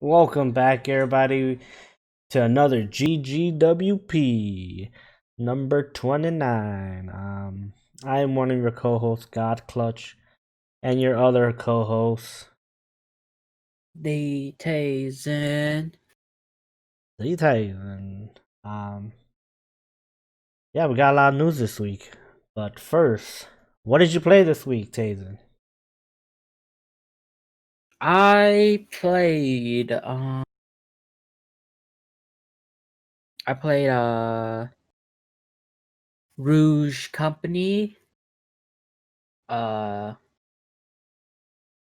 Welcome back, everybody, to another GGWP number 29. I am one of your co-hosts, God Clutch, and your other co-host, The Tazen. Zitay. And yeah, we got a lot of news this week. But first, what did you play this week, Tazen? I played Rouge Company, uh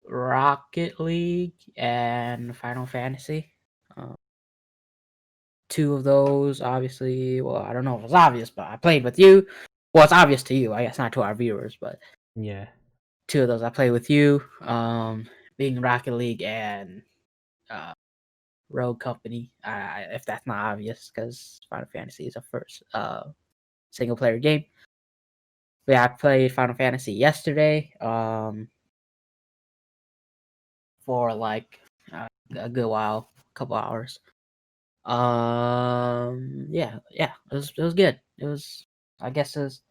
Rocket League, and Final Fantasy. Uh, Two of those, obviously. Well, I don't know if it's obvious, but I played with you. Well, it's obvious to you, I guess, not to our viewers, but Yeah, two of those I played with you. Being Rocket League and uh Rogue Company. If that's not obvious, because Final Fantasy is a first single player game. But yeah, I played Final Fantasy yesterday. For like a good while, a couple hours. Yeah, it was good. I guess it was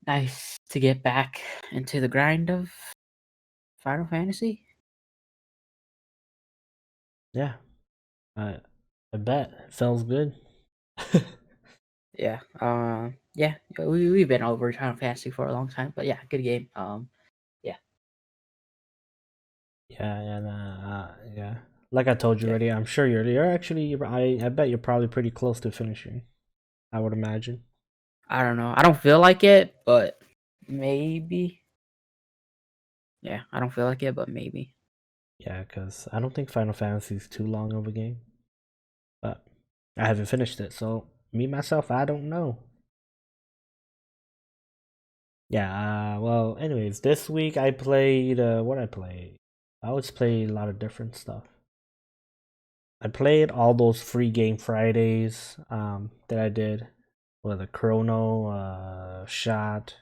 nice to get back into the grind of Final Fantasy. yeah, I, I bet it feels good. Yeah, yeah, we've been over Final Fantasy for a long time, but yeah, good game. Yeah, Yeah. Like I told you yeah. already, I'm sure you're actually. I bet you're probably pretty close to finishing. I would imagine. I don't know. I don't feel like it, but maybe. Yeah, I don't feel like it, but maybe. Yeah, because I don't think Final Fantasy is too long of a game, but I haven't finished it, so me myself, I don't know. Yeah. Well, anyways, this week I played. What I played? I always play a lot of different stuff. I played all those free game Fridays. That I did. With a Chrono, Shot,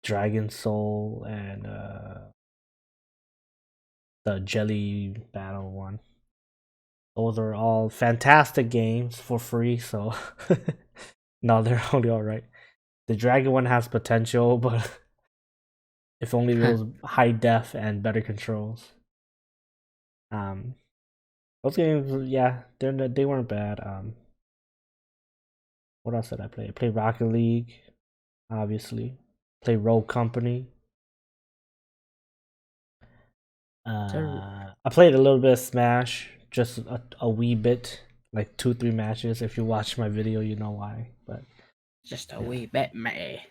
Dragon Soul, and the Jelly Battle one. Those are all fantastic games for free, so no, they're only alright. The Dragon one has potential, but if only it was high def and better controls. Um, those games, yeah, they weren't bad. What else did I play? I played Rocket League, obviously. Play Rogue Company. So I played a little bit of Smash, just a wee bit, like 2-3 matches. If you watch my video, you know why. But just a yeah, wee bit, me.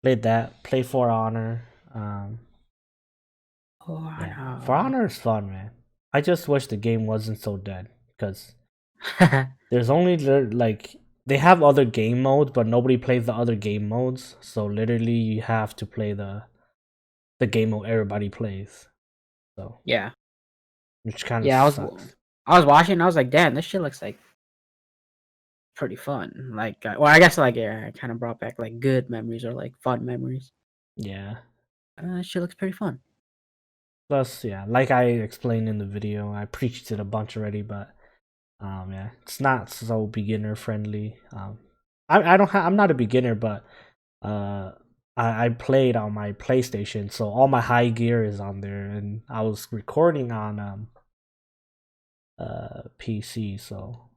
played that. Play For Honor. Um, Oh, I yeah, For Honor is fun, man. I just wish the game wasn't so dead because know. there's only like they have other game modes, but nobody plays the other game modes. So literally, you have to play the game mode everybody plays. So Yeah. which kind of Yeah, sucks. I was watching and I was like, damn, this shit looks like pretty fun. Like, well, I guess like yeah, it kind of brought back like good memories or like fun memories. Yeah. Shit looks pretty fun. Plus, yeah, like I explained in the video, I preached it a bunch already, but yeah, it's not so beginner friendly. I don't I'm not a beginner, but uh, I played on my PlayStation, so all my high gear is on there, and I was recording on PC, so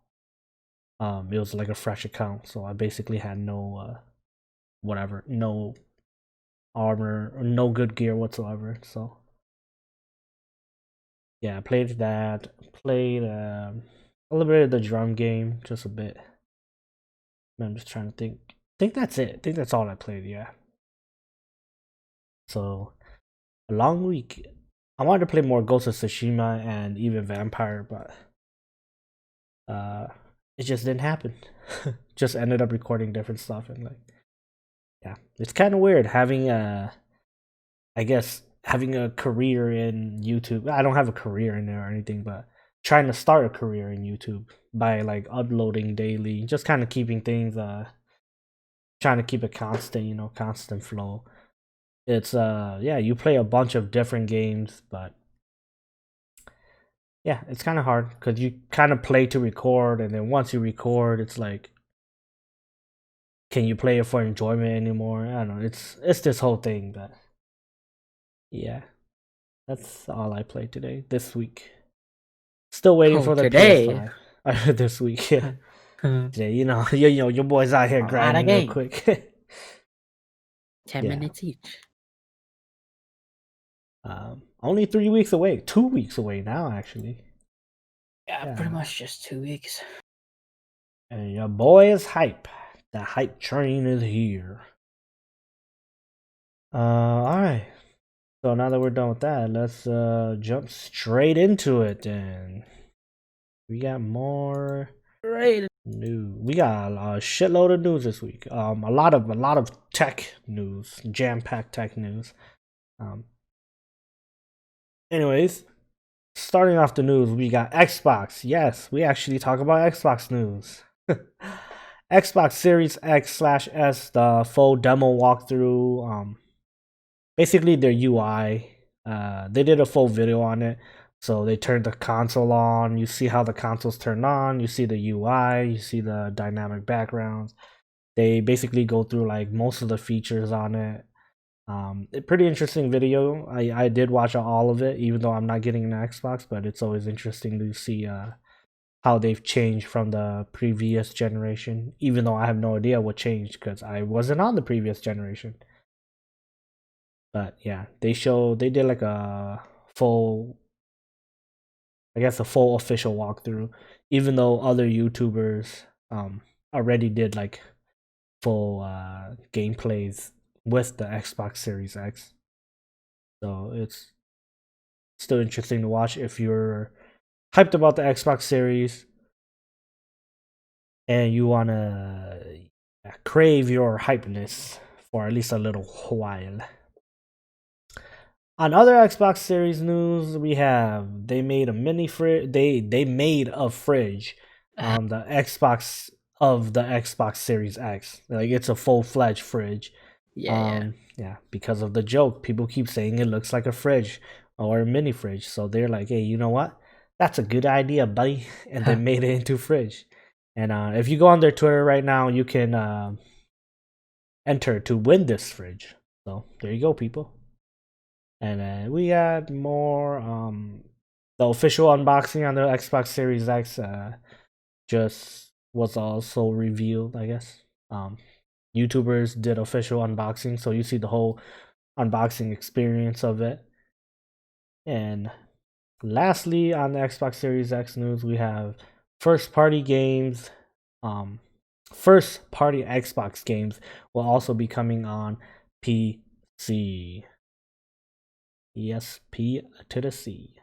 it was like a fresh account, so I basically had no whatever, no armor, or no good gear whatsoever. So yeah, I played that. Played a little bit of the drum game, just a bit. I'm just trying to think. I think that's it. I think that's all I played. Yeah. So a long week. I wanted to play more Ghost of Tsushima and even Vampire, but uh, it just didn't happen. Just ended up recording different stuff and like, yeah, it's kind of weird having a, I guess having a career in YouTube. I don't have a career in there or anything, but trying to start a career in YouTube by like uploading daily, just kind of keeping things trying to keep it constant, constant flow. It's yeah, you play a bunch of different games, but yeah, it's kind of hard because you kind of play to record, and then once you record, it's like, can you play it for enjoyment anymore? I don't know. It's this whole thing, but yeah, that's all I played today this week. Still waiting Oh, for the today. PS5 this week. Yeah, A today, your boys out here lot of grinding real game. quick. 10 Yeah, minutes each. only 3 weeks away, 2 weeks away now, actually. Yeah, pretty Yeah, much just 2 weeks. and your boy is hype. The hype train is here. All right. So now that we're done with that, let's jump straight into it. And we got more Right. news. We got a shitload of news this week. A lot of tech news, jam-packed tech news. Um, anyways, starting off the news, we got Xbox. Yes, we actually talk about Xbox news. Xbox Series X/S, the full demo walkthrough. Basically their UI. They did a full video on it. So they turned the console on. You see how the console's turned on. You see the UI. You see the dynamic backgrounds. They basically go through like most of the features on it. A pretty interesting video. I did watch all of it, even though I'm not getting an Xbox. But it's always interesting to see how they've changed from the previous generation. Even though I have no idea what changed because I wasn't on the previous generation. But yeah, they did like a full, I guess a full official walkthrough, even though other YouTubers already did like full gameplays with the Xbox Series X. So it's still interesting to watch if you're hyped about the Xbox Series and you wanna crave your hypeness for at least a little while. On other Xbox Series news, we have they made a mini fridge. They made a fridge on the Xbox Series X. Like it's a full fledged fridge. Yeah, yeah. Yeah, because of the joke, people keep saying it looks like a fridge or a mini fridge. So they're like, hey, you know what? That's a good idea, buddy. And they made it into fridge. And if you go on their Twitter right now, you can enter to win this fridge. So there you go, people. And then we had more the official unboxing on the Xbox Series X just was also revealed, I guess. YouTubers did official unboxing, so you see the whole unboxing experience of it. And lastly, on the Xbox Series X news, we have first party games. Um First party Xbox games will also be coming on PC. Yes, P to the C.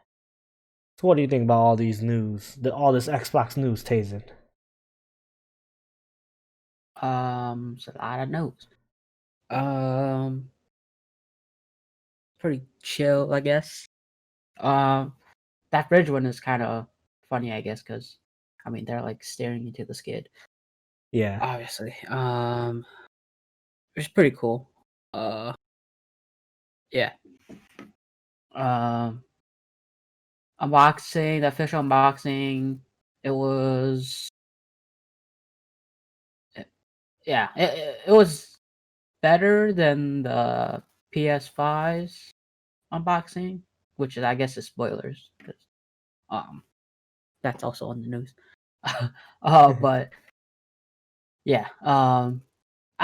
So what do you think about all these news? All this Xbox news, Tazen? It's a lot of notes. Um, Pretty chill, I guess. Um, that bridge one is kind of funny, I guess, because I mean they're like staring into the skid. Yeah. Obviously, it's pretty cool. Yeah. Um, Unboxing, the official unboxing. It was, yeah, it was better than the PS5's unboxing, which is I guess is spoilers. 'Cause, um, that's also on the news. But yeah, I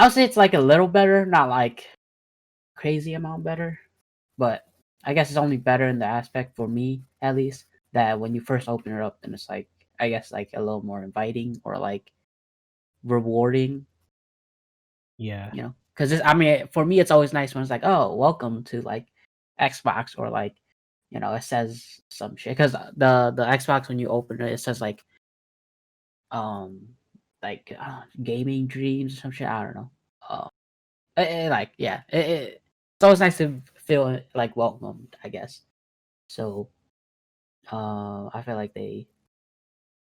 would say it's like a little better, not like crazy amount better, but I guess it's only better in the aspect for me at least that when you first open it up, then it's like I guess like a little more inviting or like rewarding, Yeah. you know? Because I mean, for me, it's always nice when it's like, oh, welcome to like Xbox or like, it says some shit. Because the Xbox when you open it, it says um gaming dreams or some shit. I don't know. Like yeah, it's always nice to feel like welcomed, I guess. So I feel like they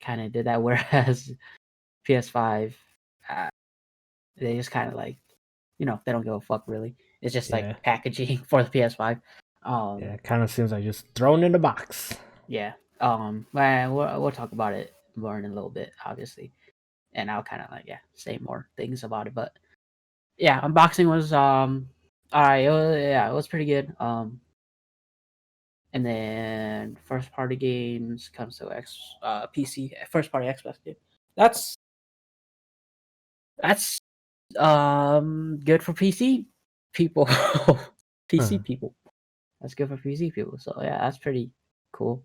kind of did that, whereas PS5, uh, they just kind of like they don't give a fuck really. It's just like Yeah, packaging for the PS5. yeah. It kind of seems like just thrown in the box. Yeah. Well, we'll talk about it more in a little bit, obviously, and I'll kind of like say more things about it. But yeah, unboxing was alright. It was pretty good. And then first party games comes to PC first party Xbox game. That's that's good for PC people. PC Huh. people. That's good for PC people. So yeah, that's pretty cool.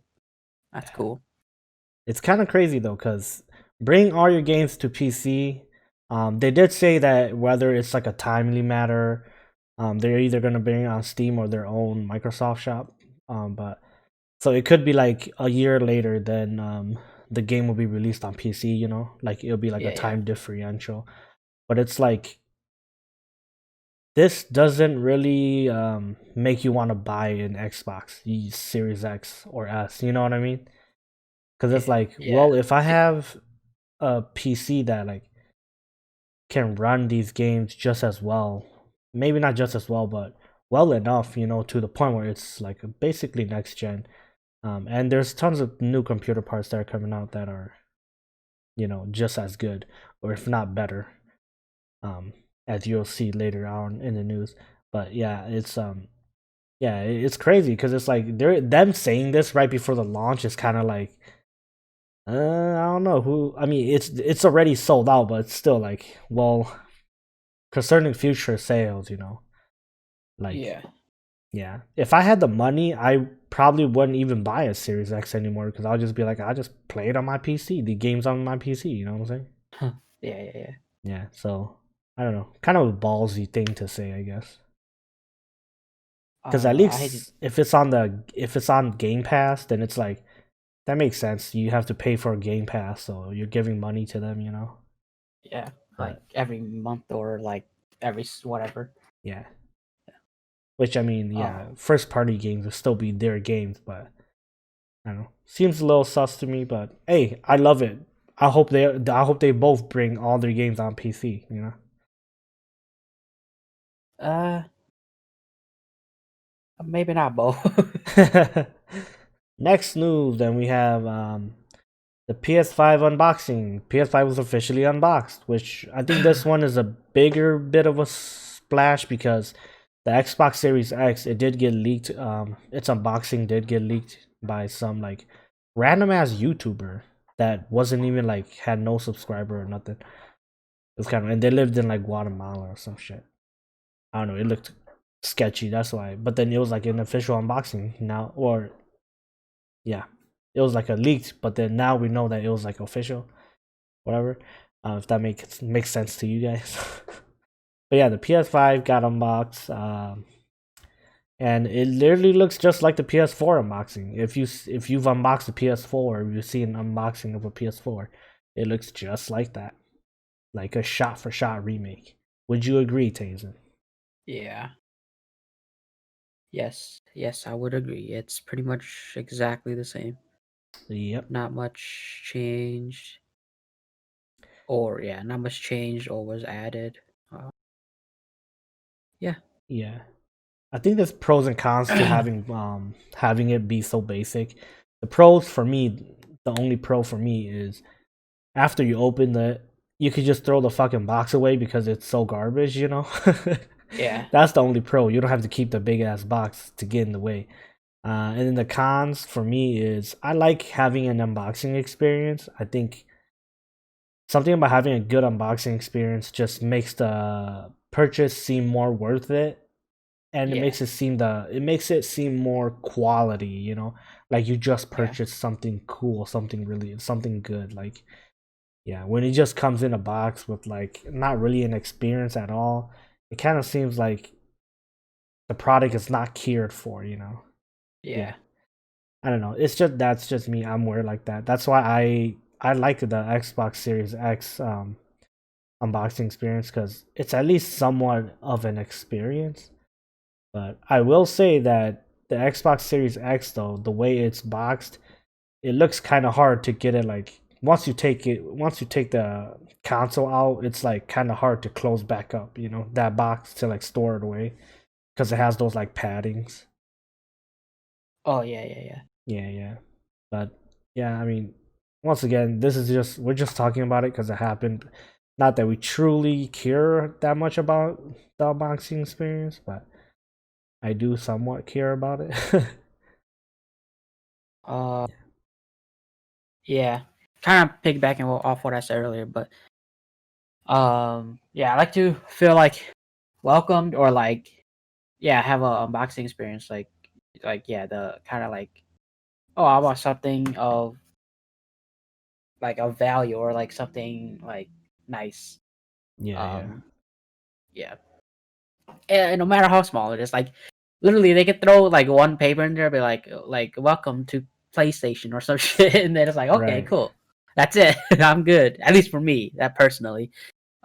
That's cool. It's kind of crazy though, because bring all your games to PC. They did say that whether it's like a timely matter, they're either gonna bring it on Steam or their own Microsoft shop. But so it could be like a year later than the game will be released on PC. You know, like it'll be like a Yeah, yeah, time differential. But it's like this doesn't really make you want to buy an Xbox Series X or S. You know what I mean? Because it's like, yeah, well, if I have a PC that like can run these games just as well, maybe not just as well, but well enough, you know, to the point where it's like basically next gen. And there's tons of new computer parts that are coming out that are, you know, just as good or if not better. Um, as you'll see later on in the news. But yeah, it's crazy because it's like they're them saying this right before the launch is kind of like I don't know who. I mean, it's already sold out, but it's still like, well, concerning future sales, you know, like yeah, yeah. If I had the money, I probably wouldn't even buy a Series X anymore because I'll just be like, I'll just play it on my PC. The games on my PC. You know what I'm saying? yeah, yeah, yeah. Yeah. So I don't know. Kind of a ballsy thing to say, I guess. Because at I hate least if it's on Game Pass, then it's like that makes sense. You have to pay for a Game Pass, so you're giving money to them, you know. yeah, like But every month or like every whatever. yeah, which I mean, Uh, yeah, first party games will still be their games, but I don't know. Seems a little sus to me, but hey, I love it. I hope they both bring all their games on PC. You uh, maybe not both. know. Next news, then we have the PS5 unboxing. PS5 was officially unboxed, which I think this one is a bigger bit of a splash because the Xbox Series X it did get leaked. Its unboxing did get leaked by some like random ass YouTuber that wasn't even like had no subscriber or nothing. It was kind of and they lived in like Guatemala or some shit. I don't know. It looked sketchy. That's why. But then it was like an official unboxing now, or yeah, it was like a leaked. But then now we know that it was like official. Whatever. If that makes sense to you guys. But yeah, the PS5 got unboxed, and it literally looks just like the PS4 unboxing. If you've unboxed the PS4, or you see an unboxing of a PS4, it looks just like that, like a shot for shot remake. Would you agree, Tazen? Yeah. Yes, I would agree. It's pretty much exactly the same. Yep. Not much changed, not much changed or was added. Uh, yeah, Yeah. I think there's pros and cons to having it be so basic. The pros for me, the only pro for me is after you open the you could just throw the fucking box away because it's so garbage, you know? yeah, That's the only pro. You don't have to keep the big ass box to get in the way. And then the cons for me is I like having an unboxing experience. I think something about having a good unboxing experience just makes the purchase seem more worth it, and yeah, it makes it seem more quality, you know, like you just yeah, purchased something cool, something good. Like yeah, when it just comes in a box with like not really an experience at all, it kind of seems like the product is not cared for, you know. Yeah, yeah, I don't know. It's just that's just me. I'm weird like that. That's why I like the Xbox Series X unboxing experience because it's at least somewhat of an experience. But I will say that the Xbox Series X though, the way it's boxed, it looks kind of hard to get it like once you take the console out, it's like kind of hard to close back up, you know, that box to like store it away. because it has those like paddings. Oh yeah. Yeah. But yeah, I mean, once again, this is just we're just talking about it because it happened. Not that we truly care that much about the unboxing experience, but I do somewhat care about it. Uh, yeah. Kind of piggybacking off what I said earlier, but yeah, I like to feel like welcomed or like yeah, have a unboxing experience like yeah, the kind of like oh, I want something of like of value or like something like nice. Yeah. Um, yeah, and no matter how small it is, like literally they could throw like one paper in there, be like welcome to PlayStation or some shit, and then it's like okay, Right. cool, that's it, I'm good. At least for me, that personally.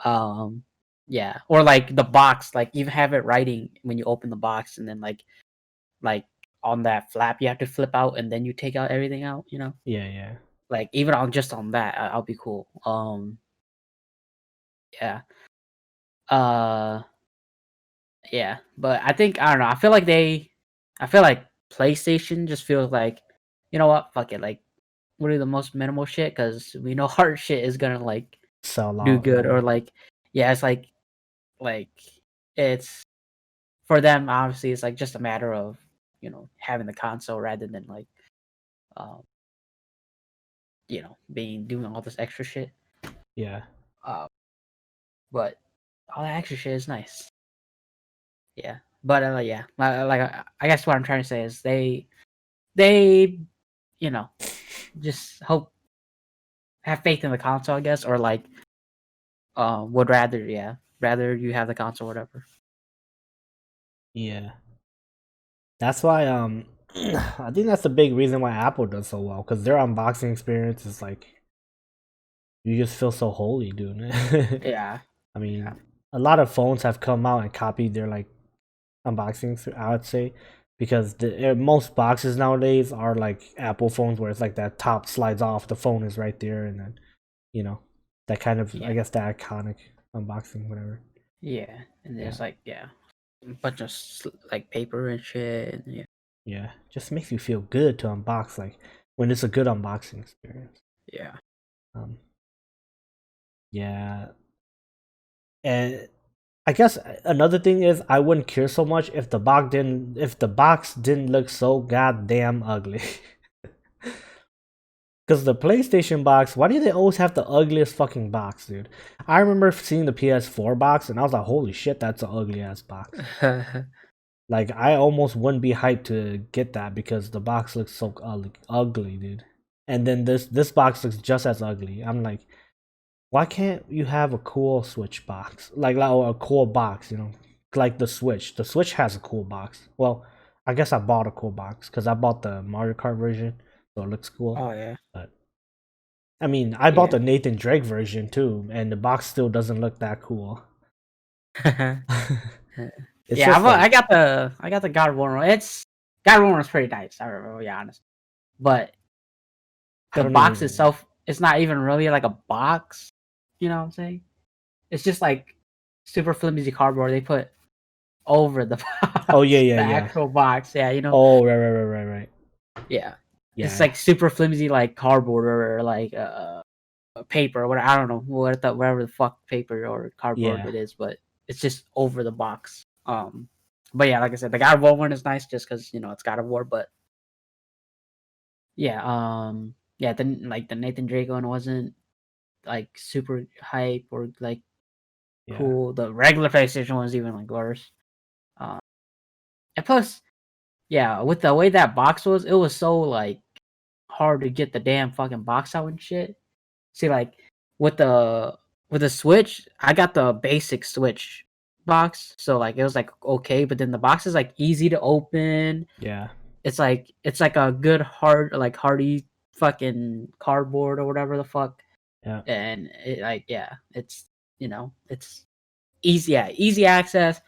Um, yeah, or like the box, like even have it writing when you open the box, and then like on that flap you have to flip out, and then you take out everything out. You know, Yeah. like even on just on that, I'll be cool. Yeah. Uh, yeah, but I think I don't know. I feel like PlayStation just feels like, you know what? Fuck it. Like, what are the most minimal shit? Because we know hard shit is gonna like Sell do out. good, Yeah. or like, yeah, it's like it's for them. Obviously, it's like just a matter of having the console rather than like, um, being doing all this extra shit. Yeah. Uh, but all that extra shit is nice. Yeah, but yeah, I guess what I'm trying to say is they you know just hope have faith in the console, I guess, or like would rather you have the console, whatever. Yeah. That's why I think that's the big reason why Apple does so well because their unboxing experience is like you just feel so holy doing it. Yeah, I yeah, mean, a lot of phones have come out and copied their like unboxings, I would say, because most boxes nowadays are like Apple phones where it's like that top slides off, the phone is right there, and then you know that kind of I yeah, guess the iconic unboxing, whatever. yeah. And Yeah, there's like a bunch of like paper and shit. And yeah, yeah, just makes you feel good to unbox like when it's a good unboxing experience. yeah. Um, yeah, and I guess another thing is I wouldn't care so much if the box didn't look so goddamn ugly. Because the PlayStation box, why do they always have the ugliest fucking box, dude? I remember seeing the PS4 box and I was like, holy shit, that's an ugly ass box. Like, I almost wouldn't be hyped to get that because the box looks so ugly, dude. And then this box looks just as ugly. I'm like, why can't you have a cool Switch box? Like or a cool box, Like the Switch. The Switch has a cool box. Well, I guess I bought a cool box because I bought the Mario Kart version, so it looks cool. Oh yeah, But I mean, I bought yeah. the Nathan Drake version too, and the box still doesn't look that cool. It's Yeah, just like I got the God of War one. It's God of War is pretty nice. I'll be honest, but they the don't box even. itself, it's not even really like a box. You know what I'm saying? It's just like super flimsy cardboard they put over the Oh yeah, box, yeah, the yeah. actual box. Yeah, Oh right. yeah. It's Yeah, like super flimsy, like cardboard or like paper or whatever. I don't know whatever the fuck paper or cardboard yeah, it is, but it's just over the box. But yeah, like I said, the God of War one is nice just because it's God of War. But yeah, yeah, then like the Nathan Drake one wasn't like super hype or like yeah, cool. The regular PlayStation one was even like worse. Um, and plus, yeah, with the way that box was, it was so like hard to get the damn fucking box out and shit. See, like with the with the Switch, I got the basic Switch box, so like it was like okay, but then the box is like easy to open. yeah, It's like a good hard like hardy fucking cardboard or whatever the fuck, yeah, and it like yeah, it's easy, yeah, easy access.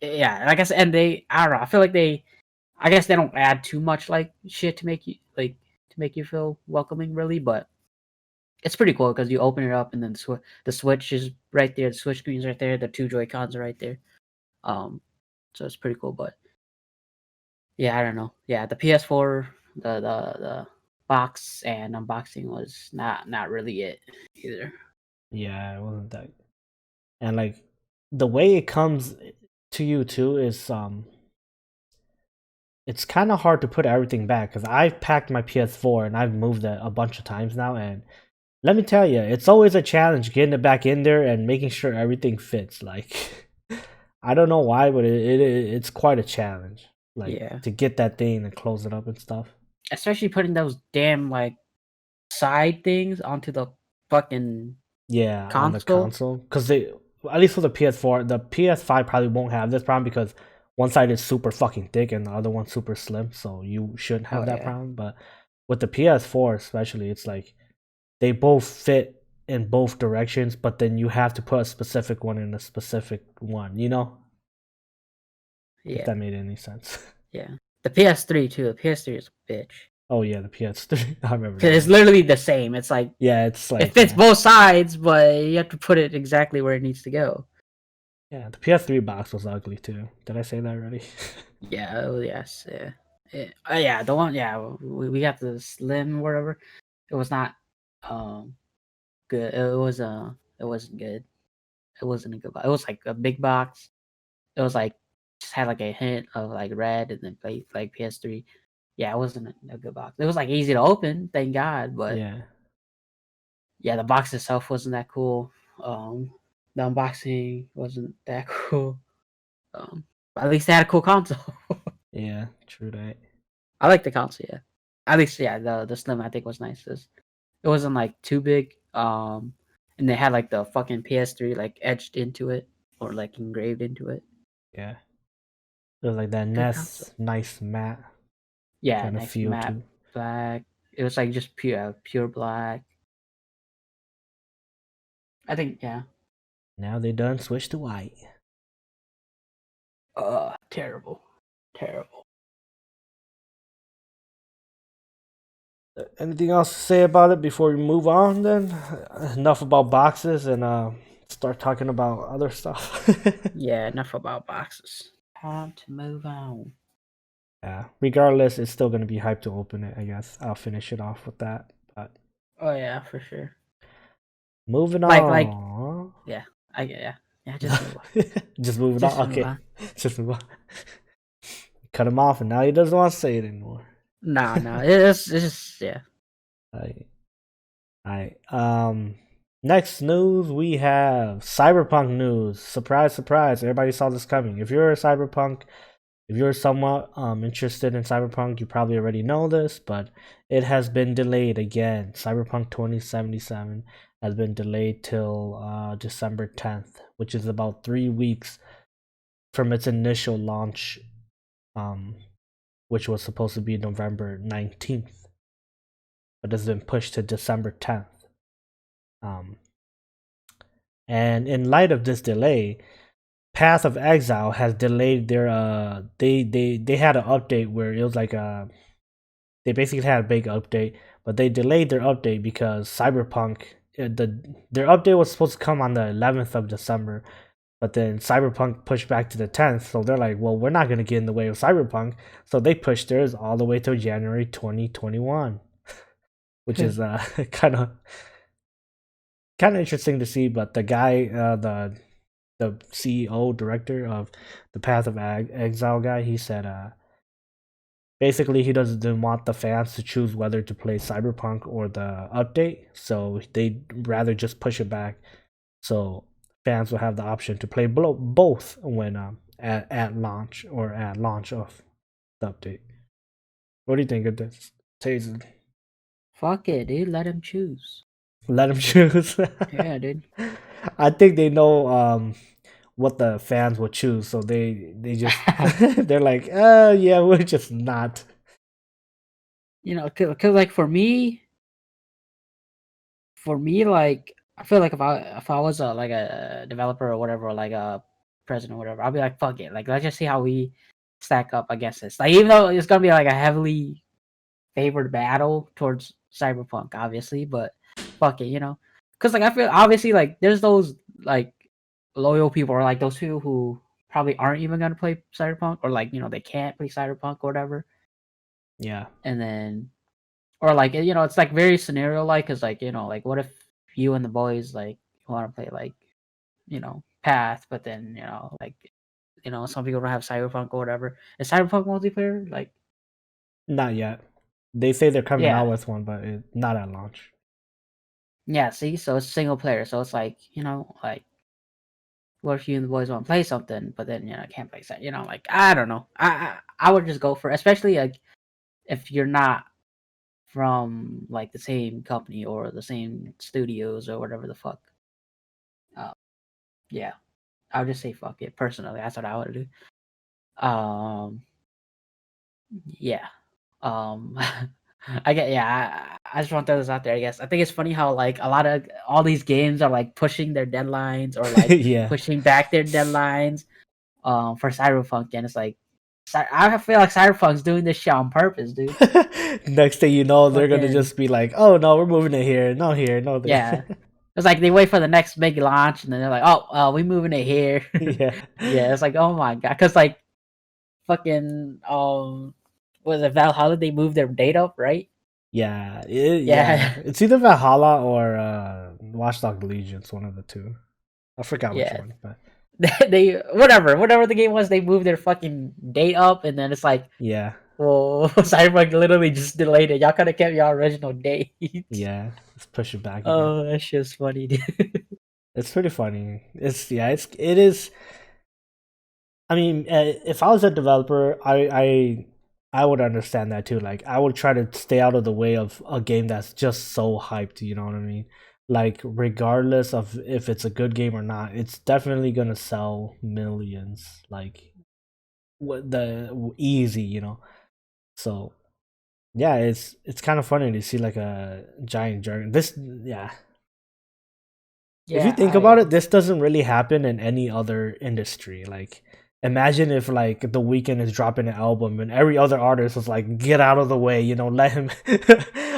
Yeah, like I said, and I don't know, I feel like I guess they don't add too much like shit to make you feel welcoming really, but it's pretty cool because you open it up and then the switch is right there, the switch screen's right there, the two Joy Cons are right there. Um, so it's pretty cool. But yeah, I don't know. Yeah, the PS4, the box and unboxing was not really it either. Yeah, it wasn't that. And like the way it comes to you too is it's kind of hard to put everything back because I've packed my PS4 and I've moved it a bunch of times now, and let me tell you, it's always a challenge getting it back in there and making sure everything fits. Like, I don't know why, but it's quite a challenge. Like Yeah, to get that thing and close it up and stuff. especially putting those damn like side things onto the fucking Yeah, on the console. console, because they at least for the PS4, the PS5 probably won't have this problem because one side is super fucking thick and the other one's super slim, so you shouldn't have Oh that yeah, problem. But with the PS4 especially, it's like they both fit in both directions, but then you have to put a specific one in a specific one, you know? If yeah, that made any sense. yeah. The PS3 too. The PS3 is a bitch. Oh yeah, the PS3. I remember 'Cause that it's one. literally the same. It's like Yeah, it's it like fits both sides, but you have to put it exactly where it needs to go. yeah, the PS3 box was ugly too. Did I say that already? Yeah. Oh yes. Yeah. Yeah. The one. Yeah. We got the slim whatever. It was not good. It wasn't good. It wasn't a good box. It was like a big box. It was like just had like a hint of like red and then like PS3. Yeah, it wasn't a good box. It was like easy to open, thank God, but Yeah, yeah, the box itself wasn't that cool. The unboxing wasn't that cool. But at least they had a cool console. yeah, true that. I like the console, yeah. At least yeah, the slim I think was nice. It wasn't like too big. And they had like the fucking PS3 like etched into it or like engraved into it. Yeah, it was like that Good console. Ness nice matte Yeah, kind of nice feel matte too. black. It was like just pure black. I think yeah. Now they done switched to white. Terrible. Terrible. Anything else to say about it before we move on? Then enough about boxes and start talking about other stuff. Yeah, enough about boxes. Time to move on. Yeah. Regardless, it's still gonna be hype to open it. I guess I'll finish it off with that. But Oh yeah, for sure. moving Like on. yeah. Yeah, just move on. Just moving Just on. move Okay, on. just move on. Cut him off, and now he doesn't want to say it anymore. No. It's just yeah. Alright. Alright. Next news we have Cyberpunk news. Surprise, surprise! Everybody saw this coming. If you're a Cyberpunk, if you're somewhat interested in Cyberpunk, you probably already know this, but it has been delayed again. Cyberpunk 2077 has been delayed till December 10th, which is about 3 weeks from its initial launch, um, which was supposed to be November 19th, but has been pushed to December 10th. Um, and in light of this delay, Path of Exile has delayed their they had an update where it was like they basically had a big update, but they delayed their update because Cyberpunk their update was supposed to come on the 11th of December, but then Cyberpunk pushed back to the 10th, so they're like, well, we're not going to get in the way of Cyberpunk, so they pushed theirs all the way till January 2021, which is kind of interesting to see. But the guy, the CEO director of the Path of Exile guy, he said basically he doesn't want the fans to choose whether to play Cyberpunk or the update, so they'd rather just push it back so fans will have the option to play both when at launch or at launch of the update. What do you think of this, Tazen? Fuck it, dude. Let him choose. Let them choose. Yeah, dude. I think they know what the fans will choose, so they just they're like, yeah, we're just not. Cause like for me, like I feel like if I was like a developer or whatever, or like a president or whatever, I'll be like, fuck it, like let's just see how we stack up against this. Like even though it's gonna be like a heavily favored battle towards Cyberpunk, obviously, but fuck it. Because like I feel obviously like there's those like loyal people or like those people who probably aren't even gonna play Cyberpunk, or like they can't play Cyberpunk or whatever. Yeah. And then, or like it's like very scenario like, cause like like what if you and the boys like want to play like Path, but then like some people don't have Cyberpunk or whatever. Is Cyberpunk multiplayer? Like, Not yet. They say they're coming out yeah, with one, but not at launch. yeah. See, so it's single player, so it's like like what if you and the boys want to play something, but then can't play that. Like I don't know. I would just go for, especially like if you're not from like the same company or the same studios or whatever the fuck. Uh, yeah, I would just say fuck it. Personally, that's what I would do. Um, yeah. Um, I get yeah. I just want to throw this out there. I guess I think it's funny how like a lot of all these games are like pushing their deadlines or like Yeah. pushing back their deadlines. For Cyberpunk, and it's like I feel like Cyberpunk's doing this shit on purpose, dude. Next thing you know, they're gonna Fucking just be like, "Oh no, we're moving it here, no here, no there." yeah. It's like they wait for the next big launch, and then they're like, "Oh, we moving it here." Yeah. Yeah, it's like, oh my god, because like fucking was it Valhalla? They moved their date up, right? Yeah, Yeah, yeah. It's either Valhalla or Watchdog Legion. It's one of the two. I forgot which yeah. one, but They whatever the game was, they moved their fucking date up, and then it's like, yeah, well, Cyberpunk literally just delayed it. Y'all could have kept your original date. yeah. Let's push it back again. Oh, that shit's funny, dude. It's pretty funny. It is. I mean, if I was a developer, I would understand that too. Like, I would try to stay out of the way of a game that's just so hyped. You know what I mean? Like, regardless of if it's a good game or not, it's definitely gonna sell millions. Like, the easy, So yeah, it's kind of funny to see like a giant jargon. This, yeah. If you Yeah, think about it, this doesn't really happen in any other industry. Like, imagine if like the weekend is dropping an album and every other artist was like, "Get out of the way," let him.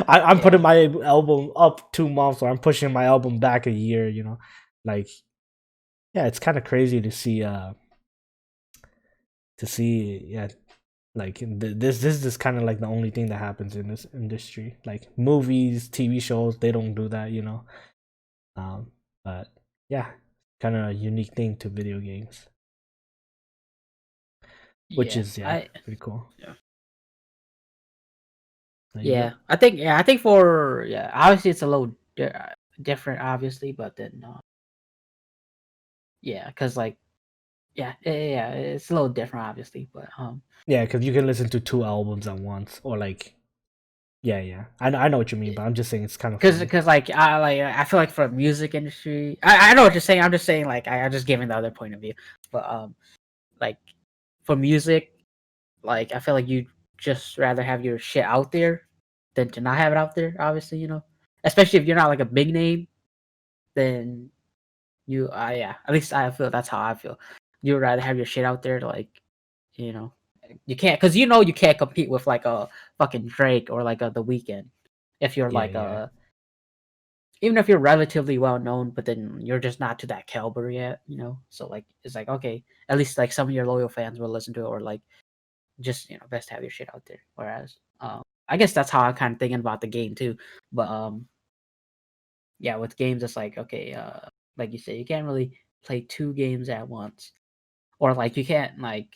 I'm yeah, putting my album up 2 months, or I'm pushing my album back a year. Like, yeah, it's kind of crazy to see. Yeah, like this is kind of like the only thing that happens in this industry. Like movies, TV shows, they don't do that. Um, but yeah, kind of a unique thing to video games, which yeah. is I pretty cool. yeah. There you Yeah, go. I think for obviously it's a little different, obviously, but then yeah, because like yeah, it's a little different, obviously, but Yeah, because you can listen to two albums at once, or like, yeah. I know what you mean, but I'm just saying it's kind of funny. because I feel like for the music industry, I know what you're saying. I'm just saying like I'm just giving the other point of view, but like for music, like I feel like you just rather have your shit out there than to not have it out there. Obviously, especially if you're not like a big name, then you yeah. At least I feel that's how I feel. You would rather have your shit out there, like you know, you can't because you can't compete with like a fucking Drake or like a The Weeknd if you're Yeah, like yeah, even if you're relatively well known, but then you're just not to that caliber yet. So like it's like okay, at least like some of your loyal fans will listen to it, or like just best have your shit out there. Whereas I guess that's how I'm kind of thinking about the game too. But yeah, with games it's like okay, like you say, you can't really play two games at once, or like you can't like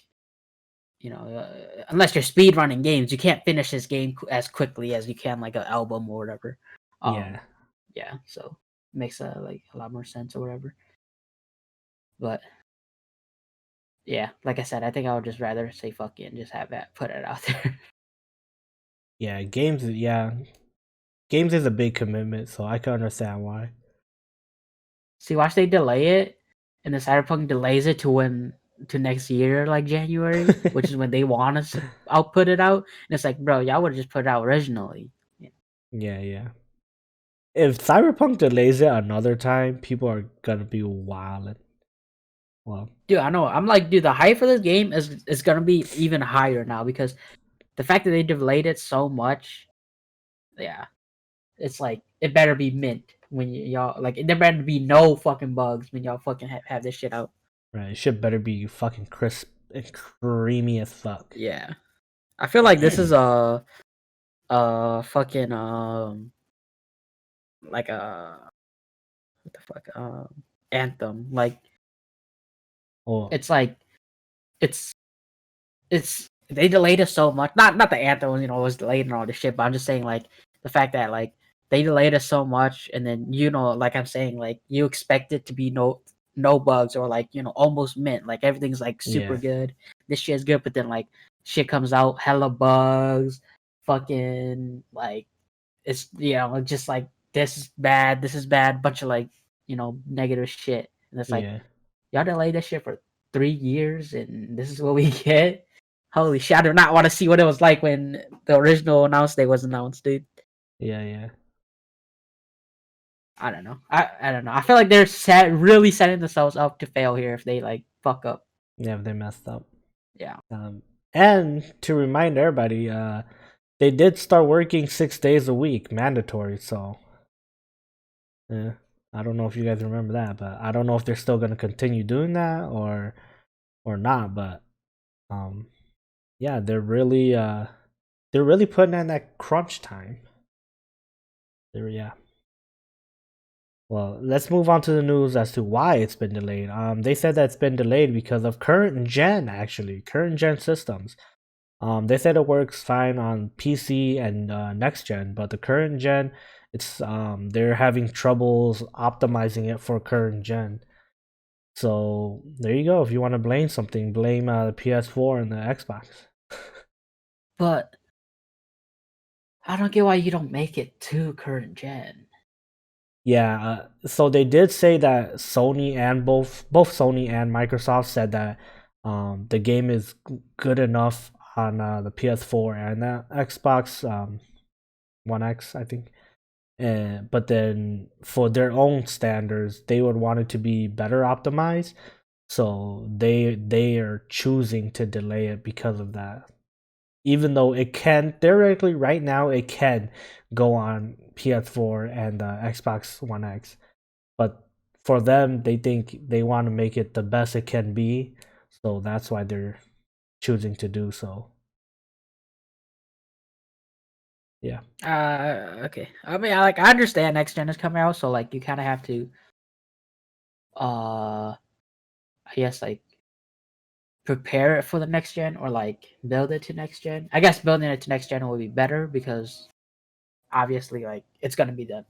unless you're speed running games, you can't finish this game as quickly as you can like an album or whatever. yeah, Yeah, so makes like a lot more sense or whatever. But yeah, like I said, I think I would just rather say fuck it and just have that put it out there. yeah. Games, yeah, games is a big commitment, so I can understand why. See, watch they delay it, and the Cyberpunk delays it to next year, like January, which is when they want us to output it out. And it's like, bro, y'all would have just put it out originally. Yeah. Yeah, yeah. If Cyberpunk delays it another time, people are gonna be wild. Well, Dude, I know. I'm like, dude, the hype for this game is gonna be even higher now because the fact that they delayed it so much, yeah, it's like it better be mint when y'all like there better be no fucking bugs when y'all fucking have this shit out. Right, shit better be fucking crisp and creamy as fuck. Yeah, I feel like this is a fucking like a what the fuck anthem. Like Oh, it's like it's it's they delayed us so much. Not the anthem, was delayed and all this shit. But I'm just saying like the fact that like they delayed us so much, and then like I'm saying like you expect it to be no bugs or like almost mint. Like everything's like super yeah, good. This shit's good, but then like shit comes out hella bugs, fucking like it's just like this is bad, bunch of like negative shit, and it's like yeah, y'all delayed this shit for 3 years, and this is what we get. Holy shit! I do not want to see what it was like when the original announce date was announced, dude. yeah, yeah. I don't know. I don't know. I feel like they're really setting themselves up to fail here if they like fuck up. Yeah, they messed up. Yeah. Um, and to remind everybody, they did start working 6 days a week, mandatory. So, yeah, I don't know if you guys remember that, but I don't know if they're still gonna continue doing that or not. But um, yeah, they're really putting in that crunch time. Yeah. Well, let's move on to the news as to why it's been delayed. They said that it's been delayed because of current gen systems. They said it works fine on PC and next gen, but the current gen, it's they're having troubles optimizing it for current gen. So there you go. If you want to blame something, blame the PS4 and the Xbox. But I don't get why you don't make it to current gen. Yeah, so they did say that Sony and both Sony and Microsoft said that the game is good enough on the PS4 and the Xbox One X, I think. But then for their own standards, they would want it to be better optimized. So they are choosing to delay it because of that. Even though it can theoretically right now it can go on PS4 and Xbox One X, but for them they think they want to make it the best it can be, so that's why they're choosing to do so. Yeah, Okay. I mean, I understand next gen is coming out, so like you kind of have to, I guess like prepare it for the next gen or like build it to next gen. I guess building it to next gen would be better because obviously like it's gonna be the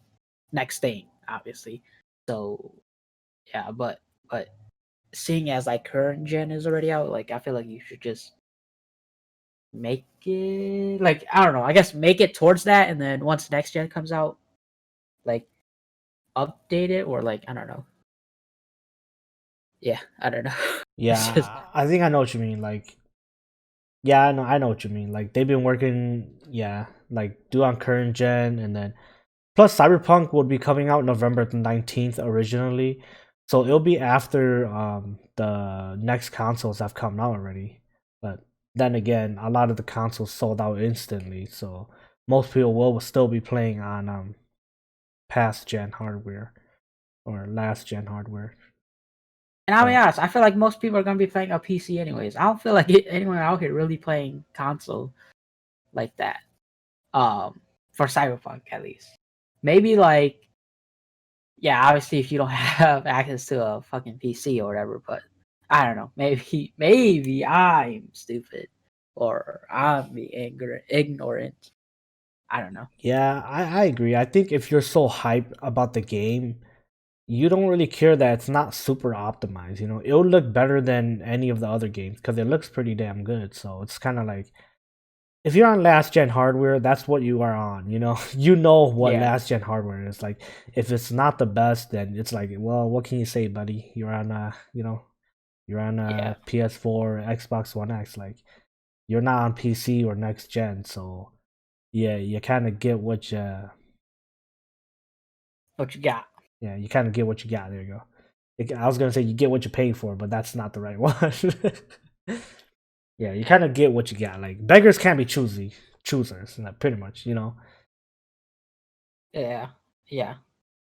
next thing, obviously. So yeah, but seeing as like current gen is already out, like I feel like you should just make it like I don't know, I guess make it towards that, and then once next gen comes out, like update it or like I don't know. Yeah, I don't know. It's just yeah, I think I know what you mean. Like, yeah, I know what you mean. Like they've been working, yeah, like do on current gen, and then plus Cyberpunk would be coming out November 19th originally, so it'll be after the next consoles have come out already. But then again, a lot of the consoles sold out instantly, so most people will still be playing on past gen hardware or last gen hardware. and I'll be But honest, I feel like most people are gonna be playing a PC anyways. I don't feel like anyone out here really playing console like that. For Cyberpunk at least. Maybe like yeah, obviously if you don't have access to a fucking PC or whatever, but I don't know. Maybe I'm stupid or I'm being ignorant. I don't know. yeah, I agree. I think if you're so hyped about the game, you don't really care that it's not super optimized. You know, it'll look better than any of the other games because it looks pretty damn good. So it's kind of like if you're on last gen hardware, that's what you are on. You know, you know what Yeah, last gen hardware is like. If it's not the best, then it's like, well, what can you say, buddy? You're on you're on yeah. PS4, Xbox One X. Like you're not on PC or next gen, so yeah, you kind of get what you What you got? yeah, you kind of get what you got. There you go. I was gonna say you get what you pay for, but that's not the right one. Yeah, you kind of get what you got. Like beggars can't be choosers, like, pretty much. You know. Yeah, yeah.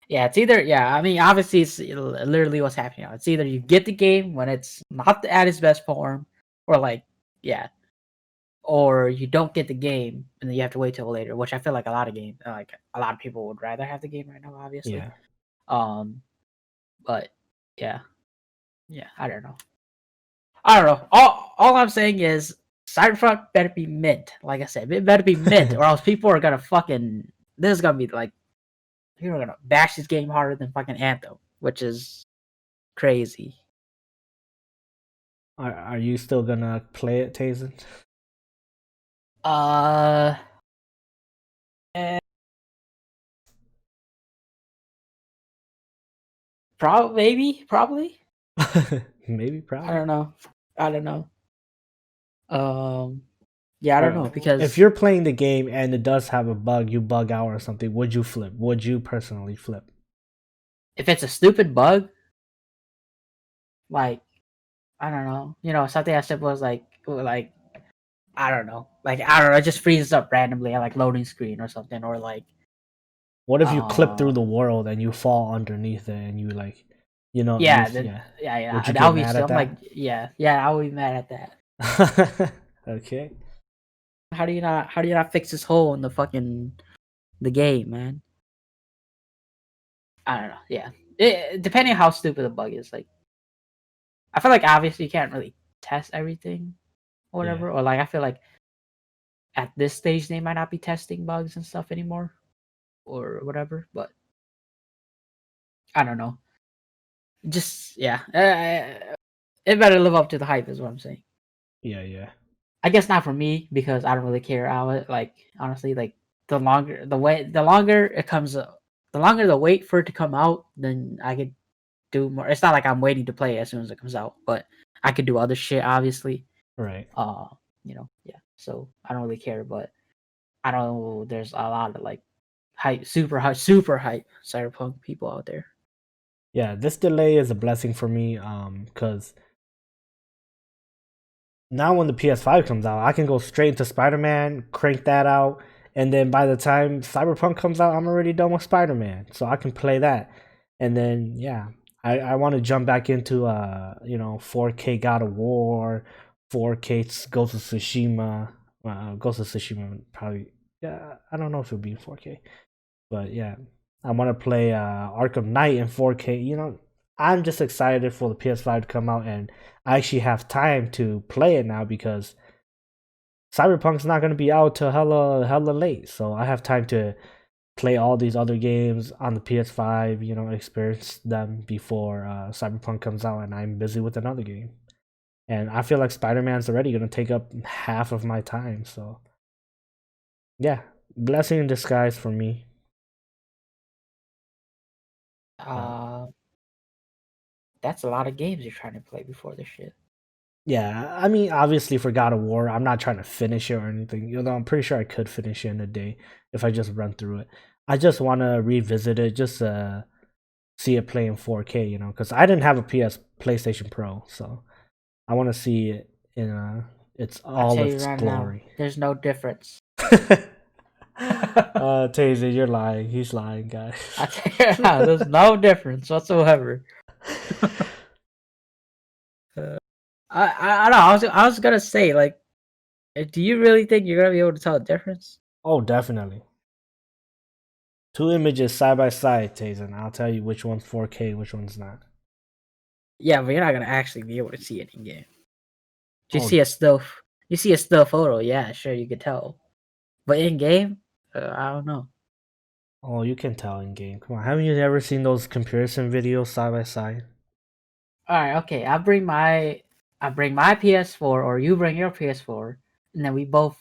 Yeah, it's either I mean, obviously, it's literally what's happening now. It's either you get the game when it's not at its best form, or like yeah, or you don't get the game and then you have to wait till later. Which I feel like a lot of people would rather have the game right now, obviously. Yeah. Um, but yeah, I don't know. I don't know. All I'm saying is Cyberpunk better be mint. Like I said, it better be mint, or else people are gonna fucking. This is gonna be like people are gonna bash this game harder than fucking Anthem, which is crazy. Are you still gonna play it, Tazen? Uh, eh, probably. Maybe, I probably. don't know. I don't know. Um, yeah, I don't know If because you're playing the game and it does have a bug, you bug out or something, would you flip? Would you personally flip? if it's a stupid bug, like I don't know, something as simple as like I don't know, it just freezes up randomly at like loading screen or something, or like What if you clip through uh the world and you fall underneath it and you like, yeah, lose? then Yeah. Would yeah, you get that'll be mad still. at I'm like, that? yeah, I'll be mad at that. Okay. How do you not fix this hole in the game, man? I don't know. Yeah, depending on how stupid the bug is, like I feel like obviously you can't really test everything or Yeah. whatever, or like I feel like at this stage they might not be testing bugs and stuff anymore or whatever, but I don't know. Just yeah, it better live up to the hype, is what I'm saying. Yeah, yeah. I guess not for me because I don't really care. Like honestly, like the longer it comes, the longer the wait for it to come out, then I could do more. It's not like I'm waiting to play as soon as it comes out, but I could do other shit, obviously. Right. Uh, yeah. So I don't really care, but I know there's a lot of like super hype cyberpunk people out there. Yeah, this delay is a blessing for me cuz now when the PS5 comes out, I can go straight into Spider-Man, crank that out, and then by the time Cyberpunk comes out, I'm already done with Spider-Man. So I can play that. And then yeah, I want to jump back into 4K God of War, 4K Ghost of Tsushima. Ghost of Tsushima probably, yeah, I don't know if it'll be in 4K. But yeah, I want to play Arkham Knight in 4K. I'm just excited for the PS5 to come out, and I actually have time to play it now because Cyberpunk's not going to be out till hella late. So I have time to play all these other games on the PS5. Experience them before Cyberpunk comes out, and I'm busy with another game. And I feel like Spider-Man's already going to take up half of my time. So yeah, blessing in disguise for me. But Uh, that's a lot of games you're trying to play before this shit. yeah, I mean, obviously for God of War, I'm not trying to finish it or anything. I'm pretty sure I could finish it in a day if I just run through it. I just want to revisit it, just see it play in 4K, because I didn't have a PlayStation Pro, so I want to see it in its I all tell you its right now, glory. there's no difference. Taser, you're lying. He's lying, guys. I tell you right now, there's no difference whatsoever. I don't know. I was gonna say like, do you really think you're gonna be able to tell the difference? Oh, definitely. Two images side by side, Taser, and I'll tell you which one's 4K, which one's not. Yeah, but you're not gonna actually be able to see it in game. You Oh, see a still, you see a still photo. Yeah, sure, you could tell. But in game, I don't know. Oh, you can tell in game. Come on, haven't you ever seen those comparison videos side by side? All right, okay. I bring my PS4, or you bring your PS4, and then we both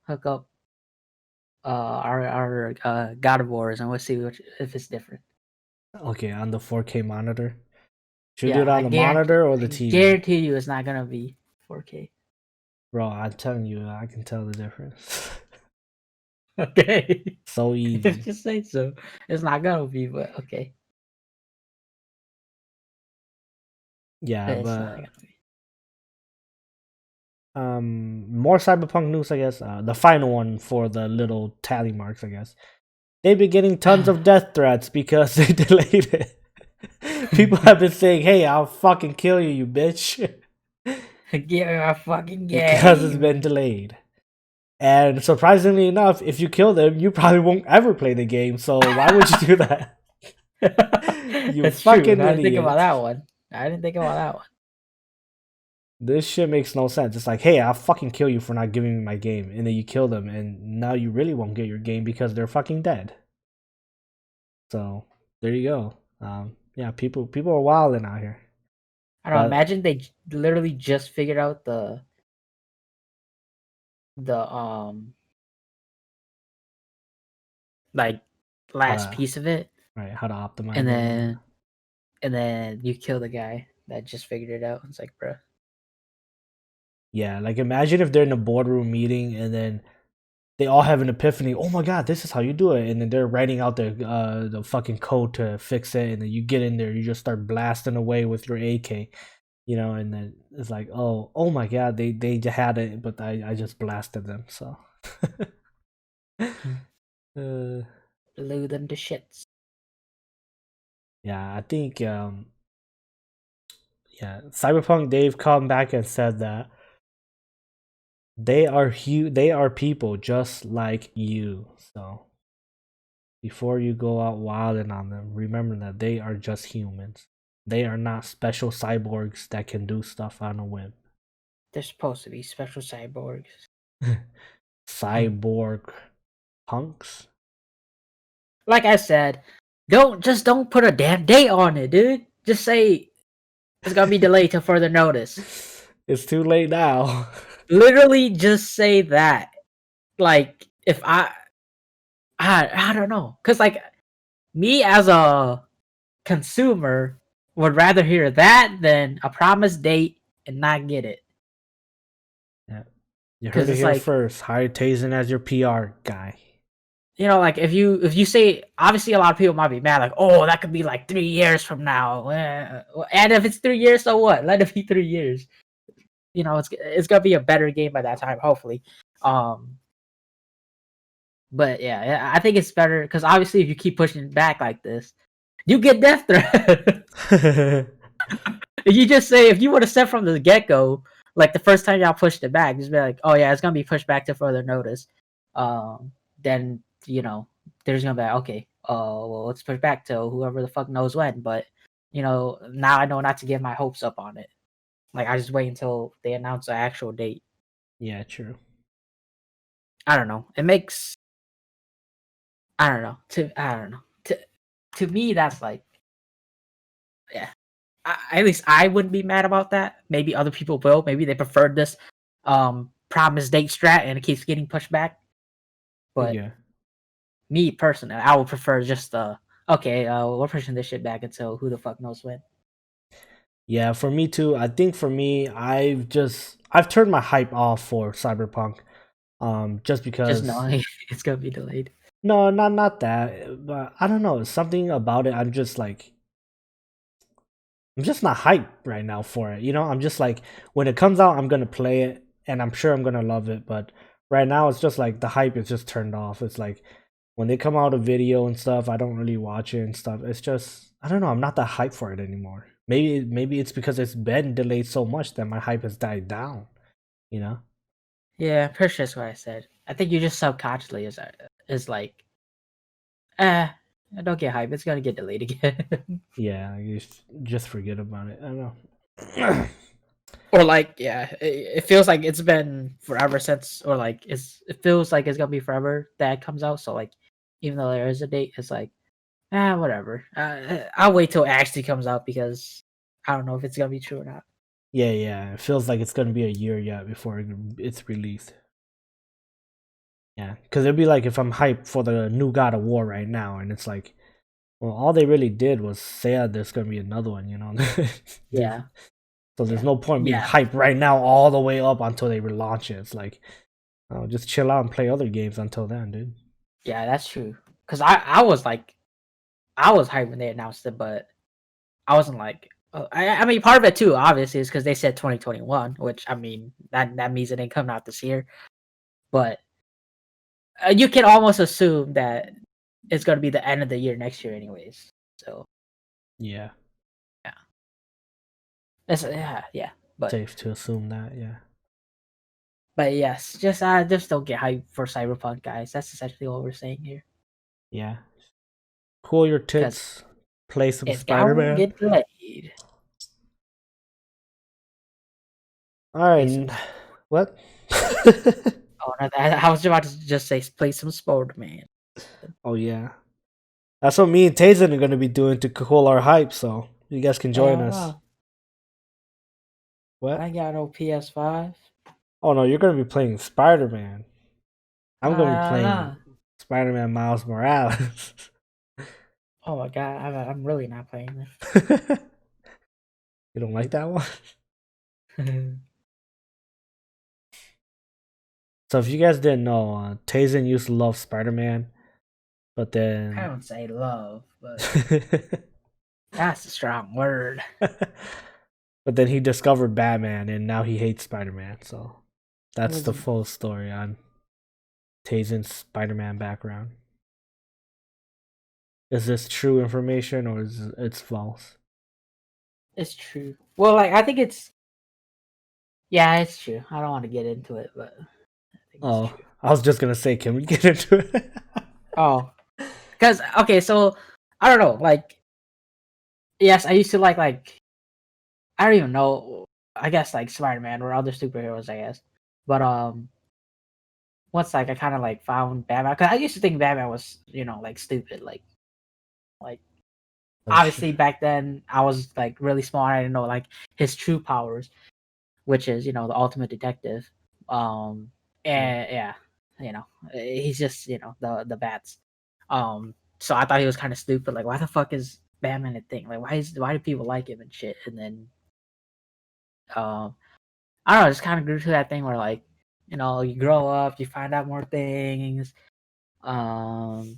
hook up our God of Wars, and we'll see if it's different. Okay, on the 4K monitor. Should we do Yeah, it on the monitor or the I TV? guarantee you, it's not gonna be 4K. Bro, I'm telling you, I can tell the difference. Okay, So if easy. you say so, it's not gonna be, but okay, Yeah, it's not but gonna be. more cyberpunk news, I guess. The final one for the little tally marks, I guess. they've been getting tons of death threats because they delayed it. People have been saying, "Hey, I'll fucking kill you, you bitch," Give me my fucking because it's game. been delayed. And surprisingly enough, if you kill them, you probably won't ever play the game. So why would you do that? You That's true. fucking I didn't think about idiot. that one. I didn't think about that one. This shit makes no sense. It's like, hey, I'll fucking kill you for not giving me my game. And then you kill them, and now you really won't get your game because they're fucking dead. So there you go. Yeah, people are wilding out here. I don't know. But Imagine they literally just figured out the like how last to piece of it, how to and optimize it, yeah. then you kill the guy that just figured it out. It's like, bro. Yeah, like imagine if they're in a boardroom meeting and then they all have an epiphany. Oh my god, this is how you do it, and then they're writing out the fucking code to fix it, and then you get in there, you just start blasting away with your AK, and then it's like, oh my god, they had it, but I just blasted them. So, uh, Blew them to shits. yeah, I think yeah, Cyberpunk they've come back and said that they are people just like you. So before you go out wilding on them, remember that they are just humans. They are not special cyborgs that can do stuff on a whim. They're supposed to be special cyborgs. Cyborg punks. Like I said, don't put a damn date on it, dude. Just say it's gonna be delayed till further notice. It's too late now. Literally, just say that. Like, if I don't know, cause like me as a consumer would rather hear that than a promised date and not get it. Yeah, you heard Cause it it's here like, first. Hire Tazen as your PR guy. like if you say, obviously a lot of people might be mad, like, oh, that could be like 3 years from now. And if it's 3 years, so what? Let it be 3 years. It's gonna be a better game by that time, hopefully. But yeah, I think it's better because obviously if you keep pushing it back like this, you get death threat. If you just say, if you would have said from the get go, like the first time y'all pushed it back, just be like, oh yeah, it's gonna be pushed back to further notice. Then there's gonna be like, okay, well, let's push back to whoever the fuck knows when. But now I know not to get my hopes up on it. Like I just wait until they announce the actual date. Yeah, true. I don't know. It makes I don't know. I don't know. To me, that's like, yeah. At least I wouldn't be mad about that. Maybe other people will. Maybe they preferred this promise date strat and it keeps getting pushed back. But Yeah. me personally, I would prefer just okay, we're pushing this shit back until who the fuck knows when. Yeah, for me too. I think for me, I've turned my hype off for Cyberpunk. Just Just because knowing it's gonna be delayed. no, not that, but I don't know, something about it. I'm just not hyped right now for it. I'm just like when it comes out, I'm gonna play it, and I'm sure I'm gonna love it. But right now, it's just like the hype is just turned off. It's like when they come out a video and stuff, I don't really watch it and stuff. It's just I don't know. I'm not that hyped for it anymore. Maybe it's because it's been delayed so much that my hype has died down. You know? Yeah, pretty sure that's what I said. I think you just subconsciously is like, eh, don't get hype. It's gonna get delayed again. Yeah, you just forget about it. I don't know. Or like, yeah, it feels like it's been forever since, or like it feels like it's gonna be forever that it comes out. So like, even though there is a date, it's like, whatever. I'll wait till it actually comes out because I don't know if it's gonna be true or not. Yeah. It feels like it's gonna be a year yet before it's released. Yeah, because it'd be like if I'm hyped for the new God of War right now, and it's like, well, all they really did was say that there's gonna be another one. There's, Yeah, so there's yeah, no point being yeah, hyped right now all the way up until they relaunch it. It's like, oh, just chill out and play other games until then, dude. yeah. That's true. Cause I was hyped when they announced it, but I wasn't like. I mean, part of it too, obviously, is because they said 2021, which I mean that means it ain't coming out this year. But you can almost assume that it's gonna be the end of the year next year, anyways. So Yeah, yeah, that's yeah. safe to assume that. Yeah, But yes, just don't get hyped for Cyberpunk, guys. That's essentially what we're saying here. yeah. Cool your Because tits. Play some it's Spider gonna Man. get delayed. All Play some. right. What? Oh, no, I was about to just say play some sport, man. Oh yeah, that's what me and Tazen are gonna be doing to cool our hype. So you guys can join Hell us. no, I What? ain't got no PS5. Oh no, you're gonna be playing Spider Man. I'm gonna be playing Nah. Spider Man Miles Morales. Oh my god, I'm really not playing You don't like that one? this. So if you guys didn't know, Tazen used to love Spider Man, but I then don't say love, but that's a strong word. but then he discovered Batman and now he hates Spider Man. So It that's was the full story on Tazen's Spider Man background. Is this true information or is it's false? it's true. Well, like I think it's yeah, it's true. I don't want to get into it, but I think it's Oh, true. I was just gonna say, can we get into it? Oh, because okay, so I don't know. Like, yes, I used to like I don't even know. I guess like Spider Man or other superheroes. I guess, but once like I kind of like found Batman, because I used to think Batman was like stupid. Like Oh, sure. obviously back then I was like really small. I didn't know like his true powers, which is the ultimate detective. Um, Yeah. and yeah, he's just the bats. So I thought he was kind of stupid. Like, why the fuck is Batman a thing? Like, why do people like him and shit? And then um, I don't know, it just kind of grew to that thing where like you grow up, you find out more things um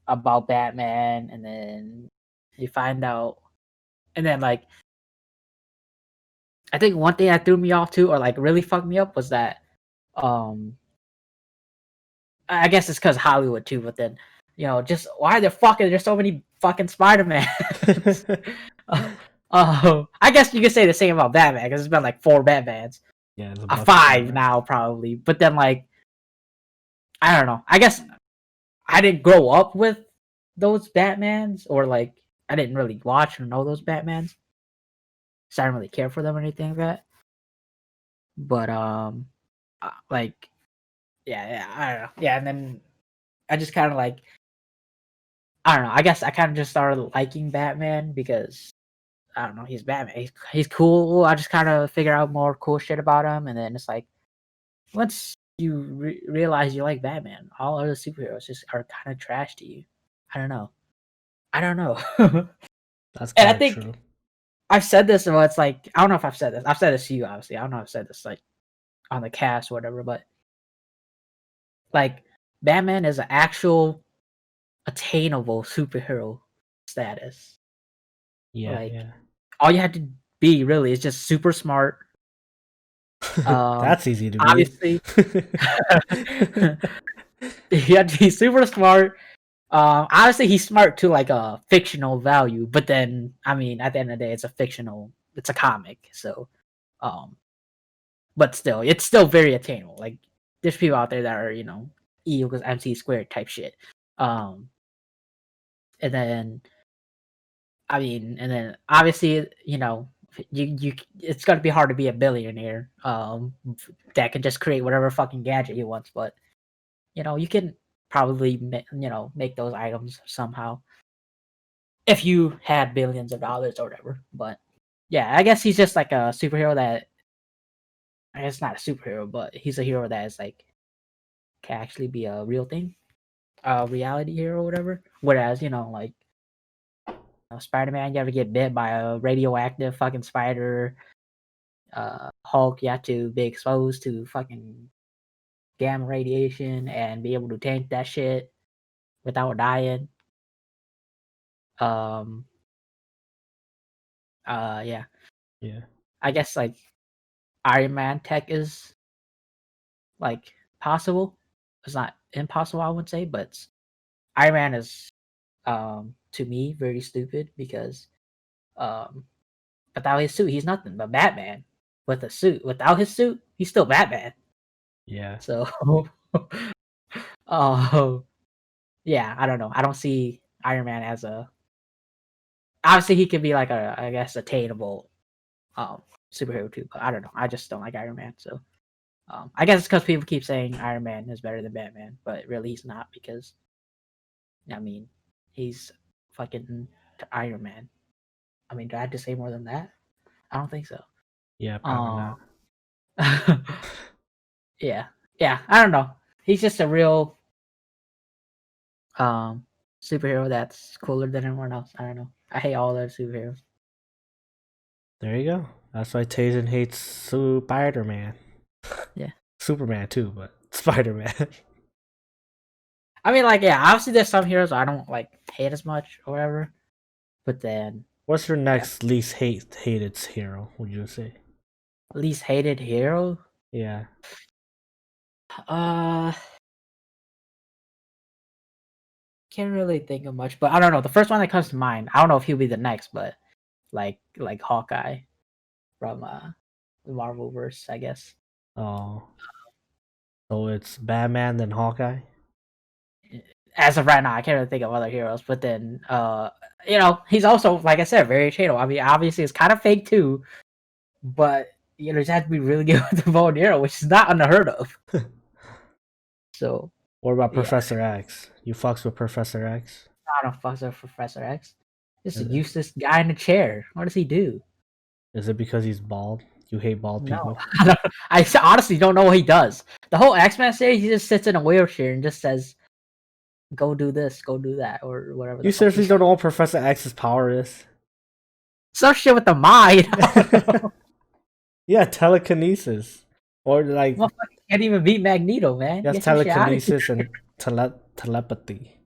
about Batman, and then you find out, and then like I think one thing that threw me off too, or like really fucked me up, was that um I guess it's because Hollywood too, but then just why the fuck are there so many fucking Spider-Mans? I guess you could say the same about Batman because it's been like 4 Batmans, Yeah, there's a a bunch of 5 Batman. now probably, but then like I don't know. I guess I didn't grow up with those Batmans, or like I didn't really watch or know those Batmans, so I didn't really care for them or anything like that. But like yeah, I don't know. Yeah, and then I just kind of like I don't know. I guess I kind of just started liking Batman because I don't know. He's Batman. He's cool. I just kind of figure out more cool shit about him, and then it's like once you realize you like Batman, all other superheroes just are kind of trash to you. I don't know. I don't know. That's And I kind of think true. I've said this, or it's like I don't know if I've said this. I've said this to you, obviously. I don't know if I've said this like on the cast or whatever, but like Batman is an actual attainable superhero status. Yeah, Like yeah. all you had to be really is just super smart. That's easy to be. Obviously, you had to be super smart. Obviously, he's smart to like a fictional value, but then I mean, at the end of the day, it's a comic, so um, but still, it's still very attainable. Like there's people out there that are E equals MC squared type shit. Um, and then I mean, and then obviously, you it's gonna be hard to be a billionaire that can just create whatever fucking gadget he wants, but you can probably make those items somehow if you had billions of dollars or whatever. But yeah, I guess he's just like a superhero that I guess not a superhero, but he's a hero that is like can actually be a real thing, a reality hero or whatever. Whereas like Spider-Man, you ever get bit by a radioactive fucking spider. Hulk, you have to be exposed to fucking gamma radiation and be able to tank that shit without dying. Um, yeah, Yeah. I guess like Iron Man tech is like possible. It's not impossible, I would say, but Iron Man is to me very stupid because without his suit he's nothing but Batman. With a suit, without his suit, he's still Batman. Yeah. So oh yeah, I don't know. I don't see Iron Man as a obviously he could be like a I guess attainable um superhero too, but I don't know. I just don't like Iron Man. So I guess it's because people keep saying Iron Man is better than Batman, but really he's not because I mean he's fucking Iron Man. I mean, do I have to say more than that? I don't think so. Yeah, probably Um, not. yeah, yeah. I don't know. He's just a real um superhero that's cooler than everyone else. I don't know. I hate all other superheroes. There you go. That's why Tazen hates Spider Man. Yeah. Superman too, but Spider Man. I mean, like, yeah. Obviously, there's some heroes I don't like hate as much or whatever. But then, What's your yeah, next least hated hero? Would you say? least hated hero. Yeah. Uh, can't really think of much. But I don't know. The first one that comes to mind. I don't know if he'll be the next, but like Hawkeye from the Marvel verse, I guess. Oh, so it's Batman then Hawkeye. As of right now, I can't really think of other heroes. But then, you know, he's also, like I said, very attainable. I mean, obviously, it's kind of fake too, but you know, you just have to be really good with the bow and arrow, which is not unheard of. So, What about yeah, Professor X? You fucks with Professor X? I don't fuck with Professor X. Just a Is it, useless guy in a chair. What does he do? is it because he's bald? You hate bald No, people? I honestly don't know what he does. The whole X-Men series, he just sits in a wheelchair and just says, "Go do this, go do that," or whatever the You fuck seriously he. don't know what Professor X's power is? Some shit with the mind. I don't know. Yeah, telekinesis. Or like, Motherfucker can't even beat Magneto, man. yes, Get your shit out of here. telekinesis and telepathy.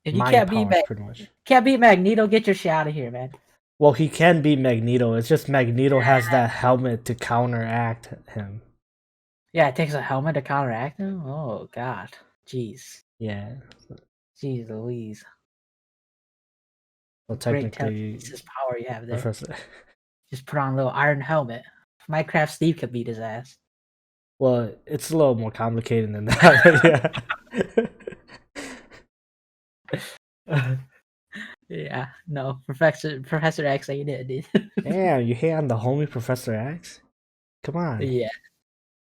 If you Mind powers, pretty much. can't beat Magneto, get your shit out of here, man. Well, he can beat Magneto. It's just Magneto has that helmet to counteract him. Yeah, it takes a helmet to counteract him. Oh god, jeez, Yeah. jeez, Louise, So great technically, telekinesis power you have there. Professor. Just put on a little iron helmet. Minecraft Steve could beat his ass. Well, it's a little more complicated than that, but yeah. Yeah, no, Professor X ain't it, dude. Damn, you hate on the homie Professor X? Come on. Yeah,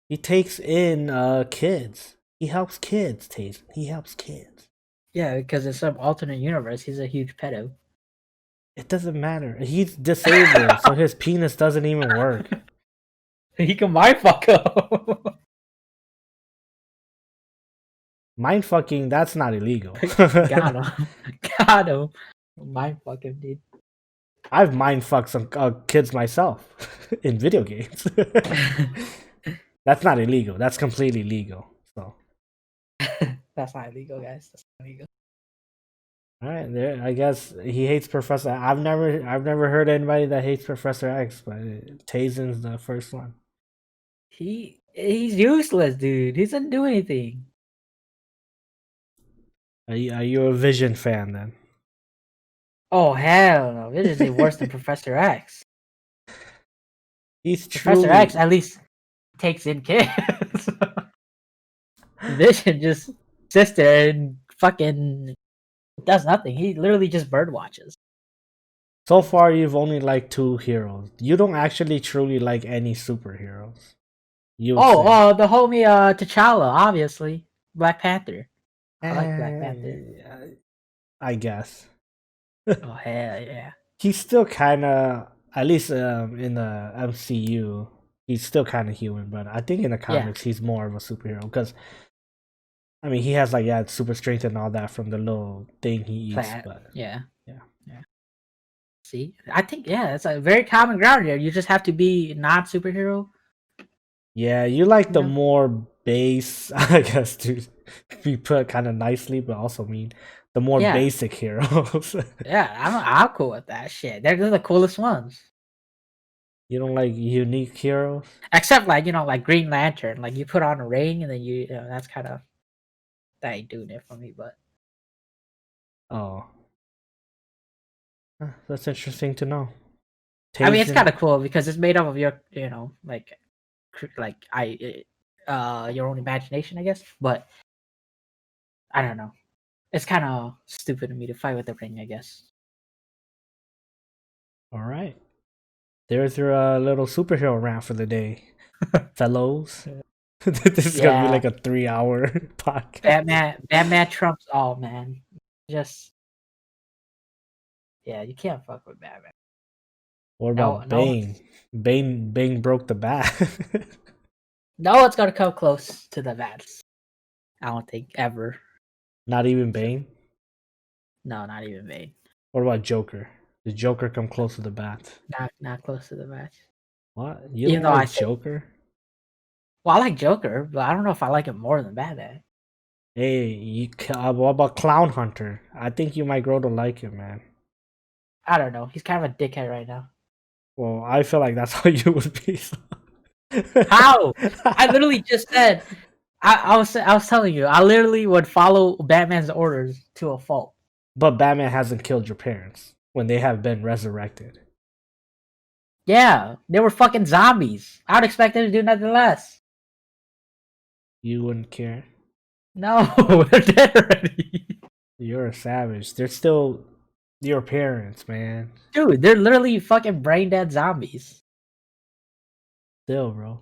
He takes in kids. He helps kids, Taste. He helps kids. yeah, because in some alternate universe, he's a huge pedo. It doesn't matter. He's disabled, so his penis doesn't even work. He can mind fuck him. Mind fucking, that's not illegal. Got him. Got him. Mind fuck him, dude. I've mind fucked some kids myself in video games. That's not illegal. That's completely legal. So, That's not illegal, guys. That's not illegal. all right, there. I guess he hates Professor. I've never heard anybody that hates Professor X, but Tazen's the first one. He's useless, dude. He doesn't do anything. Are you a Vision fan then? Oh hell no! This is worse than Professor X. He's Professor truly. X at least takes in kids. Vision just sits there and fucking does nothing. He literally just bird watches. So far, you've only liked two heroes. You don't actually truly like any superheroes. You would say. The homie T'Challa, obviously. Black Panther. I like Black Panther. I guess. Oh hell yeah. He's still kind of, at least in the MCU, he's still kind of human. But I think in the Yeah. comics, he's more of a superhero because I mean he has like super strength and all that from the little thing he eats. Plant. But Yeah. yeah. See, I think it's a very common ground here. You just have to be not superhero. Yeah, you like the Yeah. more base, I guess, to be put kind of nicely, but also mean the more Yeah. basic heroes. Yeah, I'm cool with that shit. They're the coolest ones. You don't like unique heroes? Except like, you know, like Green Lantern. Like you put on a ring and then you know, that's kind of that ain't doing it for me, but Oh, that's interesting to know. I mean, it's Tazen. kind of cool because it's made up of your, your own imagination, I guess. But I don't know. It's kind of stupid of me to fight with the ring, I guess. All right. There's your little superhero rant for the day, fellows. This is gonna be Yeah, like a 3 hour podcast. Batman trumps all, man. Just yeah, you can't fuck with Batman. What No, about no, Bane? Bane broke the bat. no one's gonna come close to the Bats. I don't think ever. Not even So Bane. no, not even Bane. What about Joker? Did Joker come close to the bat? Not close to the Bats. What? You Even don't though I like say, Joker? well, I like Joker, but I don't know if I like him more than Batman. Hey, what about Clown Hunter? I think you might grow to like him, man. I don't know. He's kind of a dickhead right now. Well, I feel like that's how you would be. So. How? I literally just said I was telling you, I literally would follow Batman's orders to a fault. But Batman hasn't killed your parents when they have been resurrected. Yeah, they were fucking zombies. I would expect them to do nothing less. You wouldn't care. No, they're dead already. You're a savage. They're still your parents, man. Dude, they're literally fucking brain dead zombies. Still, bro. No.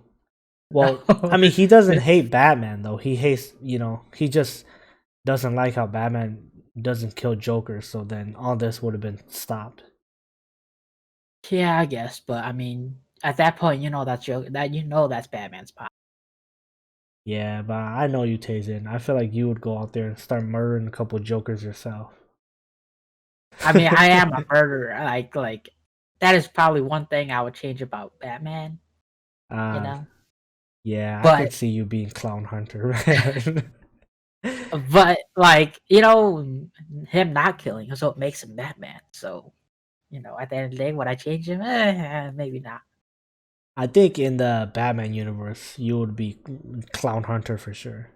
Well, I mean, he doesn't hate Batman though. He hates, he just doesn't like how Batman doesn't kill Joker. So then all this would have been stopped. Yeah, I guess, but I mean, at that point, that's Batman's power. Yeah, but I know you, Tazen. I feel like you would go out there and start murdering a couple Jokers yourself. I mean, I am a murderer. Like that is probably one thing I would change about Batman. You uh, know, yeah, I but could see you being Clown Hunter, man. but him not killing is what makes him Batman. So at the end of the day, would I change him? Maybe not. I think in the Batman universe, you would be Clown Hunter for sure.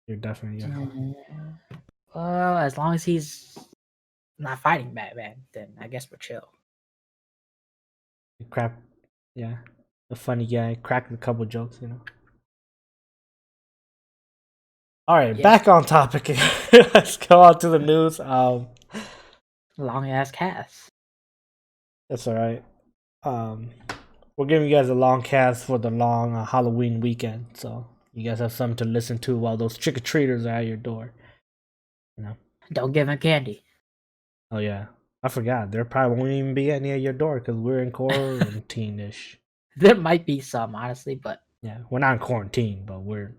You're definitely a Well, as long as he's not fighting Batman, then I guess we're chill. crap. Yeah, a funny guy, cracked a couple jokes. All right, Yeah, back on topic. Let's go on to the news. long ass cast. That's all right. Um, we're giving you guys a long cast for the long Halloween weekend, so you guys have something to listen to while those trick or treaters are at your door. Don't give him candy. Oh yeah, I forgot. There probably won't even be any at your door because we're in quarantine-ish. There might be some, honestly, but Yeah, we're not in quarantine, but we're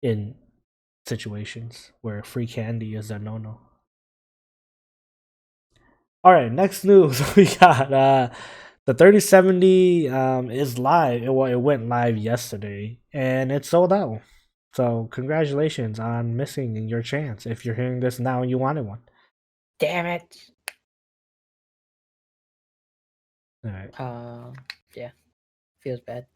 in situations where free candy is a no-no. All right, next news we got the 3070 is live. It went live yesterday and it sold out. So congratulations on missing your chance. If you're hearing this now and you wanted one. damn it. All right. Yeah, feels bad.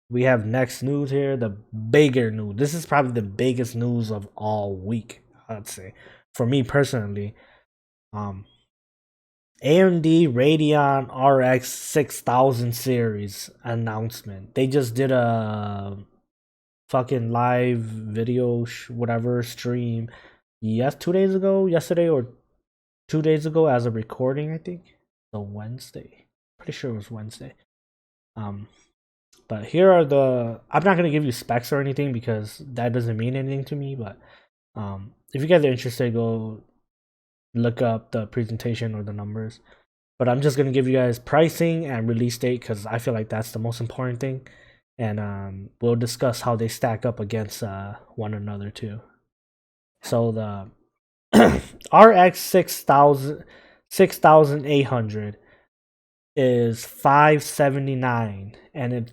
We have next news here, the bigger news. This is probably the biggest news of all week, I'd say. For me personally, AMD Radeon RX 6000 series announcement. They just did a fucking live video whatever stream 2 days ago, yesterday or 2 days ago as a recording, I think. So Wednesday. Pretty sure it was Wednesday. But here are I'm not gonna give you specs or anything because that doesn't mean anything to me, but if you guys are interested, go look up the presentation or the numbers. But I'm just gonna give you guys pricing and release date because I feel like that's the most important thing, and we'll discuss how they stack up against one another too. So the RX 6800 is $579, and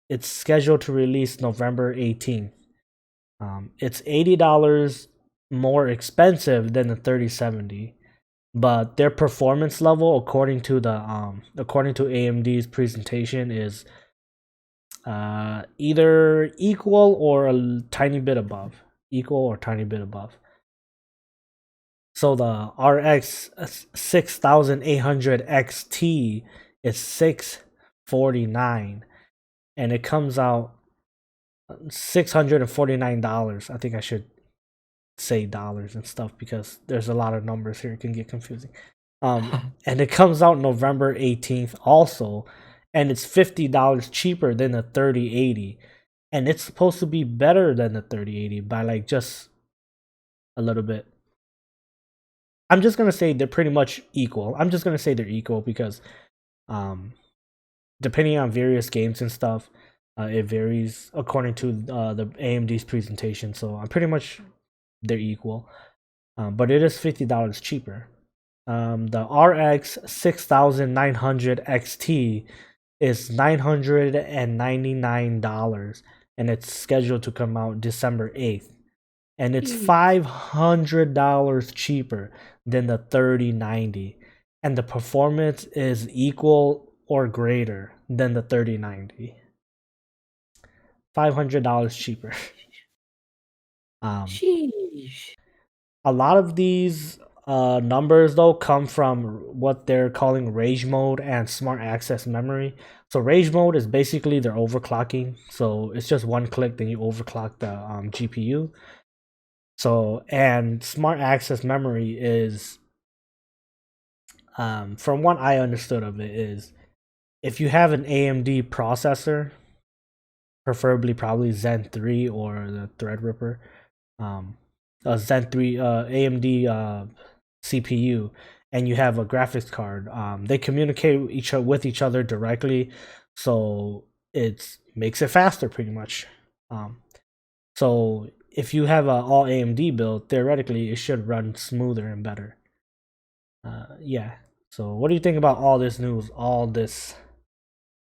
it's scheduled to release November 18th. It's $80 more expensive than the 3070, but their performance level, according to AMD's presentation, is either equal or a tiny bit above. equal or tiny bit above. So the RX 6800 XT is 649, and it comes out $649. I think I should say dollars and stuff because there's a lot of numbers here. It can get confusing. And it comes out November 18th also, and it's $50 cheaper than the 3080, and it's supposed to be better than the 3080 by like just a little bit. I'm just gonna say they're pretty much equal. I'm just gonna say they're equal because, um, depending on various games and stuff, it varies according to the AMD's presentation. So I'm pretty much they're equal, but it is $50 cheaper. The RX 6900 XT is $999, and it's scheduled to come out December 8th. And it's $500 cheaper than the 3090. And the performance is equal or greater than the 3090. $500 cheaper. Sheesh. A lot of these numbers though come from what they're calling rage mode and smart access memory. So rage mode is basically they're overclocking. So it's just one click, then you overclock the GPU. So and smart access memory is, from what I understood of it, is if you have an AMD processor, preferably probably Zen 3 or the Threadripper, a Zen 3 AMD CPU, and you have a graphics card, they communicate with each other directly, so it makes it faster pretty much. So if you have an all AMD build, theoretically it should run smoother and better. Yeah. So what do you think about all this news, all this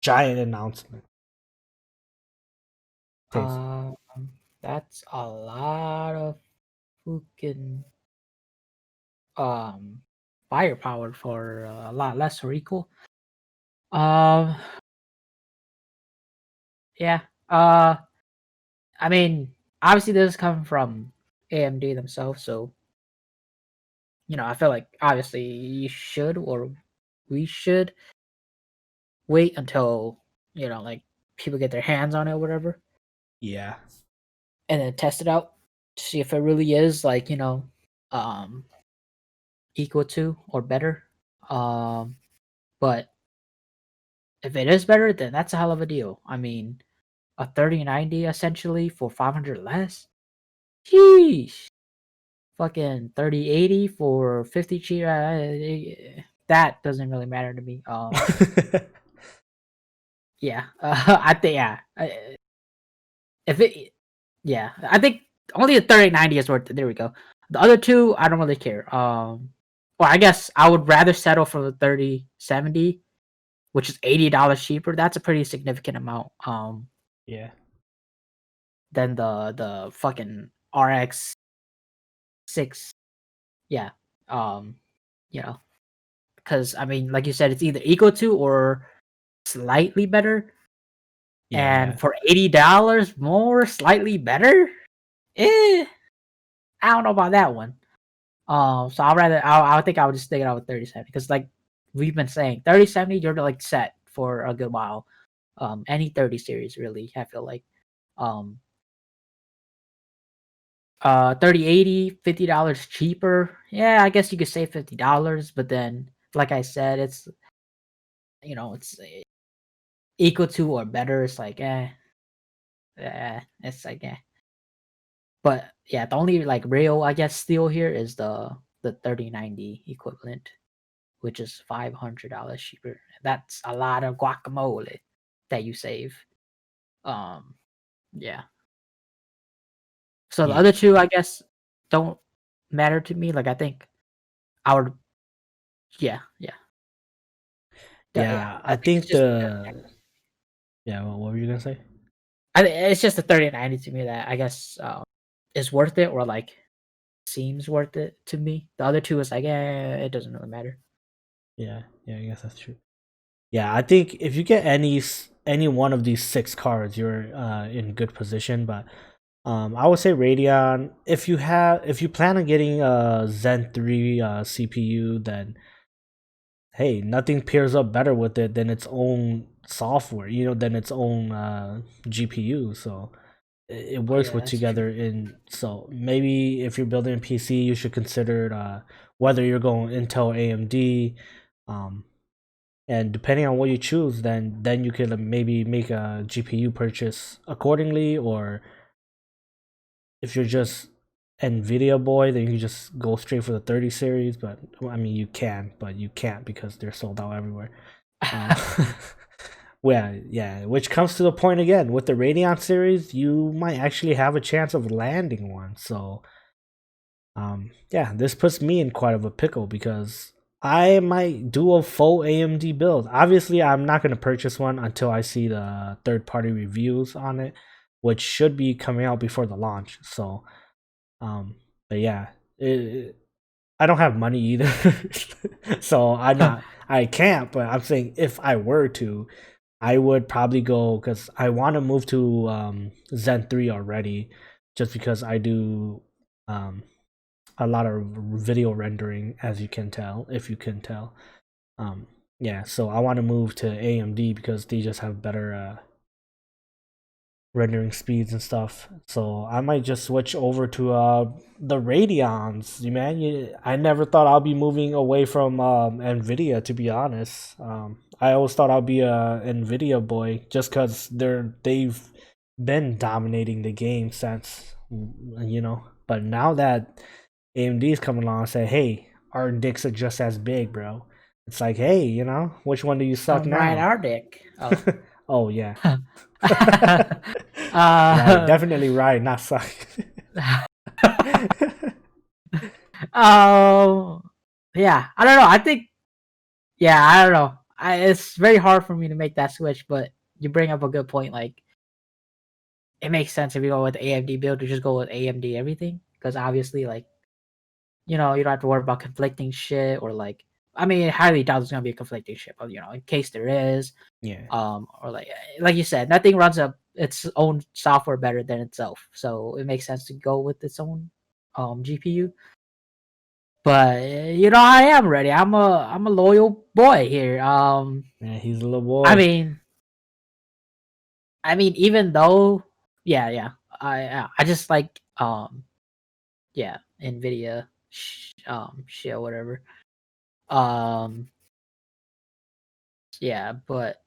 giant announcement? Taste. Um, that's a lot of fucking um firepower for a lot less or equal. Um, yeah. I mean, obviously this is coming from AMD themselves, so I feel like obviously you should or we should wait until like people get their hands on it or whatever, Yeah. and then test it out to see if it really is like um equal to or better. But if it is better, then that's a hell of a deal. I mean, a 3090 essentially for 500 less. Sheesh. Fucking 3080 for 50 cheap. That doesn't really matter to me. Yeah. I think yeah. If it, yeah, I think only a 3090 is worth it. There we go. The other two, I don't really care. Well, I guess I would rather settle for the 3070, which is $80 cheaper. That's a pretty significant amount. Yeah. Than the fucking RX 6. Yeah. Um, because I mean, like you said, it's either equal to or slightly better. Yeah. And for $80 more, slightly better, eh, I don't know about that one. So I would think I would just stick it out with 3070 because like we've been saying, 3070 you're like set for a good while. Any 30 series really, I feel like. Um, 3080, $50 cheaper. Yeah, I guess you could save $50, but then like I said, it's equal to or better. It's like it's like But yeah, the only like real I guess steal here is the 3090 equivalent, which is $500 cheaper. That's a lot of guacamole that you save. Um, yeah. So the Yeah. other two, I guess, don't matter to me. Like I think I would, yeah, yeah, yeah. Yeah. I I think it's think just, yeah, what were you gonna say? it's just the 3090 to me that I guess is worth it or like seems worth it to me. The other two is like, it doesn't really matter. Yeah, yeah, I guess that's true. Yeah, I think if you get any one of these six cards, you're in good position. But I would say Radeon. If you plan on getting a Zen 3 CPU, then hey, nothing pairs up better with it than its own software. Than its own GPU. So it Oh works yeah, with that's true. together. And so maybe if you're building a PC, you should consider whether you're going Intel, AMD. Um, and depending on what you choose, then you could maybe make a GPU purchase accordingly, or if you're just Nvidia boy, then you can just go straight for the 30 series. But well, I mean, you can, but you can't because they're sold out everywhere. Uh, well, yeah, which comes to the point again with the Radeon series, you might actually have a chance of landing one. So, yeah, this puts me in quite of a pickle because I might do a full AMD build. Obviously, I'm not going to purchase one until I see the third party reviews on it, which should be coming out before the launch. So, but yeah, I don't have money either, so I can't. But I'm saying if I were to, I would probably go because I want to move to Zen 3 already, just because I do um a lot of video rendering, as you can tell, if you can tell. Um, yeah, so I want to move to AMD because they just have better rendering speeds and stuff. So I might just switch over to the Radeons. Man, I never thought I'll be moving away from Nvidia. To be honest, I always thought I'd be a Nvidia boy just because they've been dominating the game since But now that AMD is coming along and say, "Hey, our dicks are just as big, bro." It's like, hey, which one do you suck Right, now? our dick. Oh. Oh yeah. Right, uh, definitely right, not suck. oh, yeah. I don't know. I think, yeah, I don't know. It's very hard for me to make that switch, but you bring up a good point. Like, it makes sense if you go with the AMD build to just go with AMD everything, because obviously, like, you don't have to worry about conflicting shit or like. I mean, highly doubt there's gonna be a conflicting shit, but in case there is, Yeah, or like you said, nothing runs up its own software better than itself, so it makes sense to go with its own GPU. But I am ready. I'm a loyal boy here. yeah, he's a little I boy. mean, even though, yeah, yeah, I just like yeah, Nvidia, shit, whatever. Um, yeah, but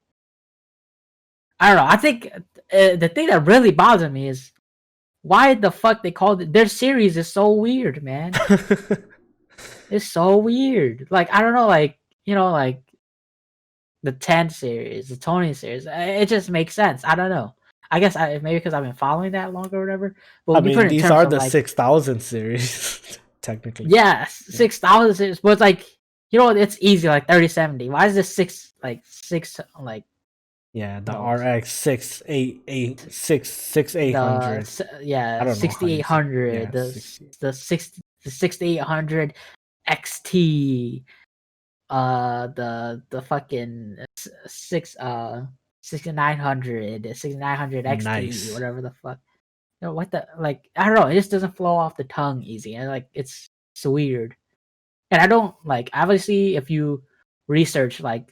I don't know. I think the thing that really bothers me is why the fuck they called it. Their series is so weird, man. It's so weird. Like I don't know, like like the 10 series, the Tony series. It just makes sense. I don't know. I guess maybe because I've been following that longer or whatever. But I when you put mean, it in these terms are of the like, 6,000 series, technically. yeah, Yeah, 6,000 series, but it's like, it's easy, like 3070. Why is this six, like, yeah, the no, RX 6800. I yeah, don't know how you say it. 6800, Yeah, 60. the 6800 XT, the fucking 6900, 6900 XT, Nice. whatever the fuck. What the, like, I don't know, it just doesn't flow off the tongue easy, and like it's weird. And I don't like, obviously, if you research, like,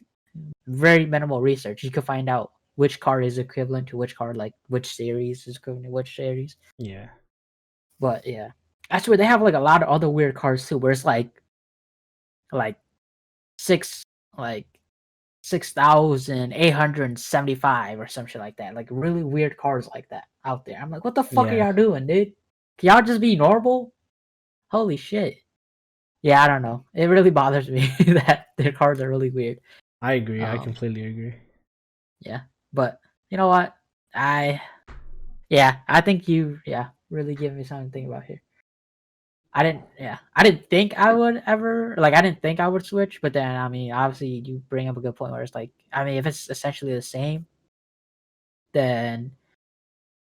very minimal research, you can find out which card is equivalent to which card, like which series is equivalent to which series. Yeah. But yeah, that's where they have like a lot of other weird cards too, where it's like six like 6,875 or some shit like that. Like really weird cards like that out there. I'm like, what the fuck are Yeah, y'all doing, dude? Can y'all just be normal? Holy shit. Yeah, I don't know. It really bothers me that their cards are really weird. I agree. I Um, completely agree. yeah. But you know what? I I think you really give me something to think about here. I didn't think I would ever, like, I didn't think I would switch, but then I mean obviously you bring up a good point where it's like, I mean, if it's essentially the same, then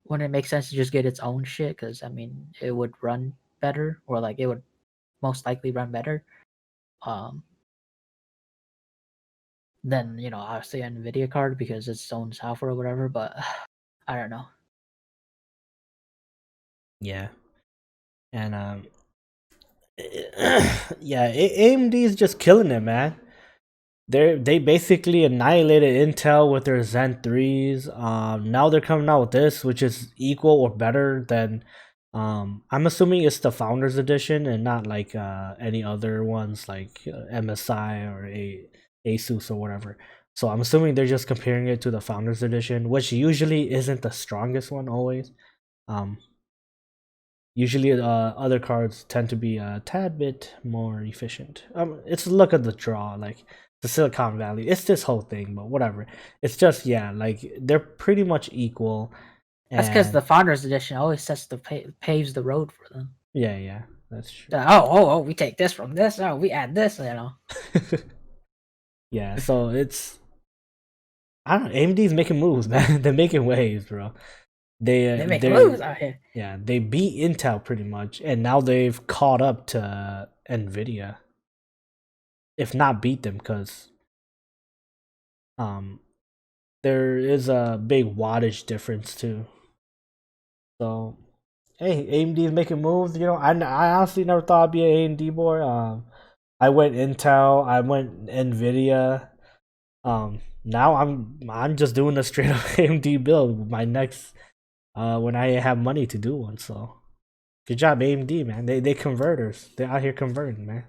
wouldn't it make sense to just get its own shit? Because I mean, it would run better, or like it would most likely run better. Um, than obviously an Nvidia card because it's its own software or whatever. But I don't know. Yeah, and yeah, AMD is just killing it, man. They basically annihilated Intel with their Zen 3s. Now they're coming out with this, which is equal or better than. I'm assuming it's the Founders Edition and not like any other ones like MSI or Asus or whatever. So I'm assuming they're just comparing it to the Founders Edition, which usually isn't the strongest one always. Um, Usually, other cards tend to be a tad bit more efficient. It's a look at the draw, like the Silicon Valley. It's this whole thing, but whatever. It's just yeah, like they're pretty much equal, That's because and the Founders Edition always sets the paves the road for them. yeah, that's true. Oh, we take this from this. Oh, we add this. Yeah, so it's I don't know. AMD's making moves, man. They're making waves, bro. They make They're moves out here. yeah, they beat Intel pretty much, and now they've caught up to Nvidia, if not beat them, because um there is a big wattage difference too. So, hey, AMD is making moves. You know, I honestly never thought I'd be an AMD boy. I went Intel, I went Nvidia. Now I'm just doing a straight up AMD build. My next when I have money to do one. So, good job AMD, man. They converters. They're out here converting, man.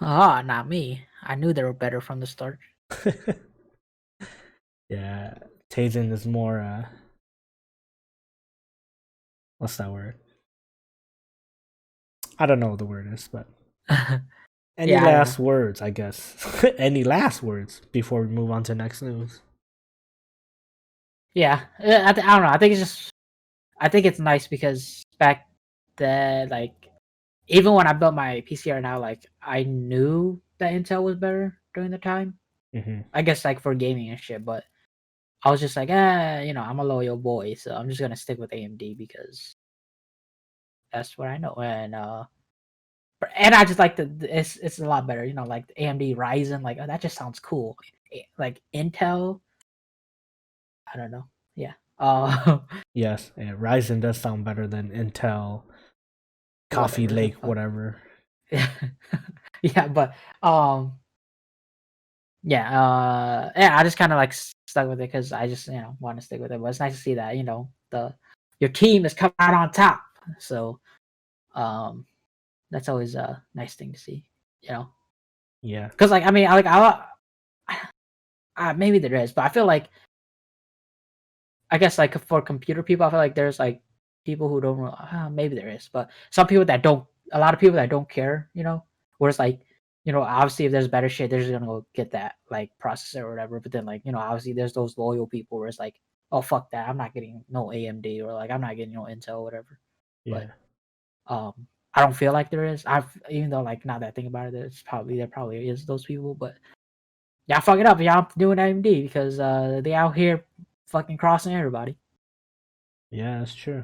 Ah, not me. I knew they were better from the start. Yeah, Tizen is more. What's that word? I don't know what the word is, but any Yeah, I don't know. last words, I guess. Any last words before we move on to next news? Yeah, I don't know. I think it's nice because back then, like, even when I built my PCR now, like, I knew that Intel was better during the time. Hmm. I guess like for gaming and shit, but I was just like, I'm a loyal boy, so I'm just gonna stick with AMD because that's what I know. And I just like it's a lot better, like the AMD Ryzen, like that just sounds cool. Like Intel, I don't know. Yeah. Yes, and Ryzen does sound better than Intel, Coffee Whatever the Lake, fuck. whatever. Yeah, but yeah, I just kind of like stuck with it because I just want to stick with it. But it's nice to see that the your team is coming out on top. So um, that's always a nice thing to see. Yeah, Because like I mean, maybe there is, but I feel like I guess like for computer people, I feel like there's like people who don't. Maybe there is, but some people that don't. A lot of people that don't care. Whereas like obviously if there's better shit, they're just gonna go get that like processor or whatever. But then like obviously there's those loyal people where it's like, oh fuck that, I'm not getting no AMD or like I'm not getting no Intel or whatever. But yeah, I don't feel like there is. I've even though like now that I think about it, there probably is those people, but y'all fuck it up. Y'all doing AMD because they out here fucking crossing everybody. yeah. That's true.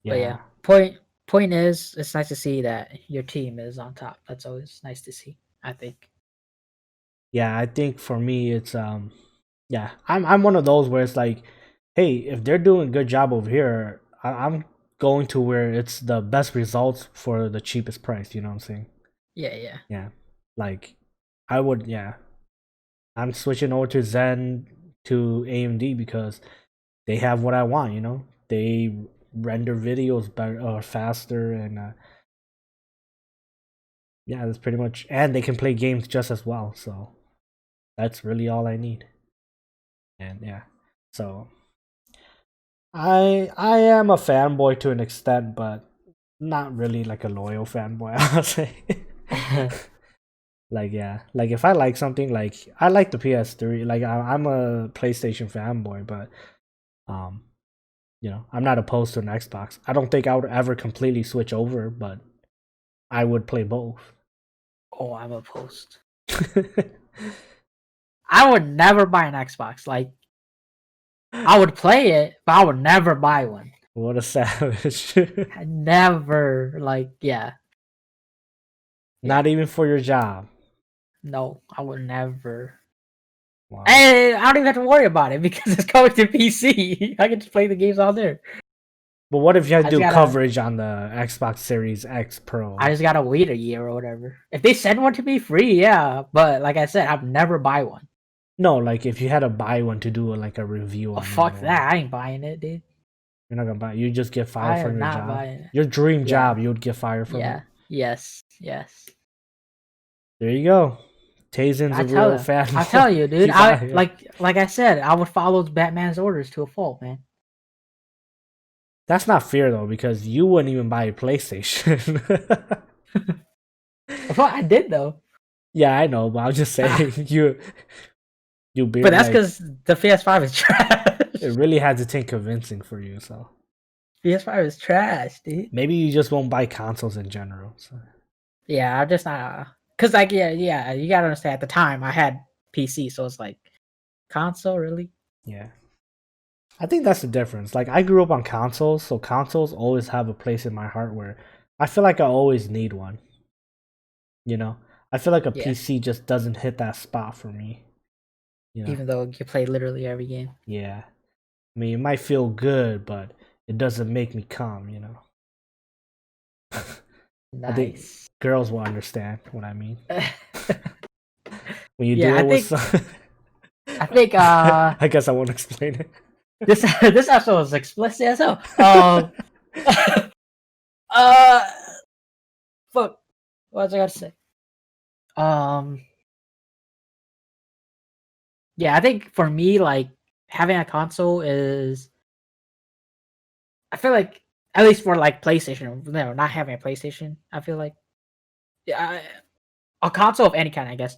But yeah, Yeah, point is, it's nice to see that your team is on top. That's always nice to see. I think. yeah. I think for me, it's yeah. I'm one of those where it's like, hey, if they're doing a good job over here, I'm going to where it's the best results for the cheapest price. You know what I'm saying? Yeah, yeah, Yeah, like I would. Yeah, I'm switching over to Zen to AMD because they have what I want. They render videos better or faster, and yeah, that's pretty much. And they can play games just as well. So that's really all I need. And yeah, so I am a fanboy to an extent, but not really like a loyal fanboy. I'll say. Like yeah, like if I like something, like I like the PS3. Like I'm a PlayStation fanboy, but um, I'm not opposed to an Xbox. I don't think I would ever completely switch over, but I would play both. oh, I'm opposed. I would never buy an Xbox. Like I would play it, but I would never buy one. What a savage. I never like yeah. Not even for your job. No, I would never. Wow. And I don't even have to worry about it because it's coming to PC. I can just play the games on there. But what if you had I to just do gotta coverage on the Xbox Series X Pro? I just gotta wait a year or whatever. If they send one to me free, yeah. But like I said, I've never buy one. No, like if you had to buy one to do like a review Oh on it or fuck that! whatever. I ain't buying it, dude. You're not gonna buy it. You just get fired I from am your not job. buying it. Your dream Yeah, job, you would get fired from it. yeah, yes, yes. There you go. Tazen's I a tell real you, I fanboy. tell you, dude. He's out I here. like I said, I would follow Batman's orders to a fault, man. That's not fair though, because you wouldn't even buy a PlayStation. Well, I did though. Yeah, I know, but I'm just saying you be But that's like because the PS5 is it trash. really had to take convincing for you. So PS5 is trash, dude. maybe you just won't buy consoles in general. So Yeah, I'm just not. Cause like yeah, you gotta understand. At the time, I had PC, so it's like console, really. yeah. I think that's the difference. Like I grew up on consoles, so consoles always have a place in my heart where I feel like I always need one. You know, I feel like a Yeah, PC just doesn't hit that spot for me. You know, even though you play literally every game. yeah. I mean, it might feel good, but it doesn't make me calm. You know, I think Nice. girls will understand what I mean when you do Yeah, it with. Some... I think I guess I won't explain it. this this episode is explicit as hell. Uh fuck. What was I gonna say? Um yeah, I think for me, like having a console is I feel like at least for like PlayStation, no, not having a PlayStation, I feel like yeah, a console of any kind, I guess.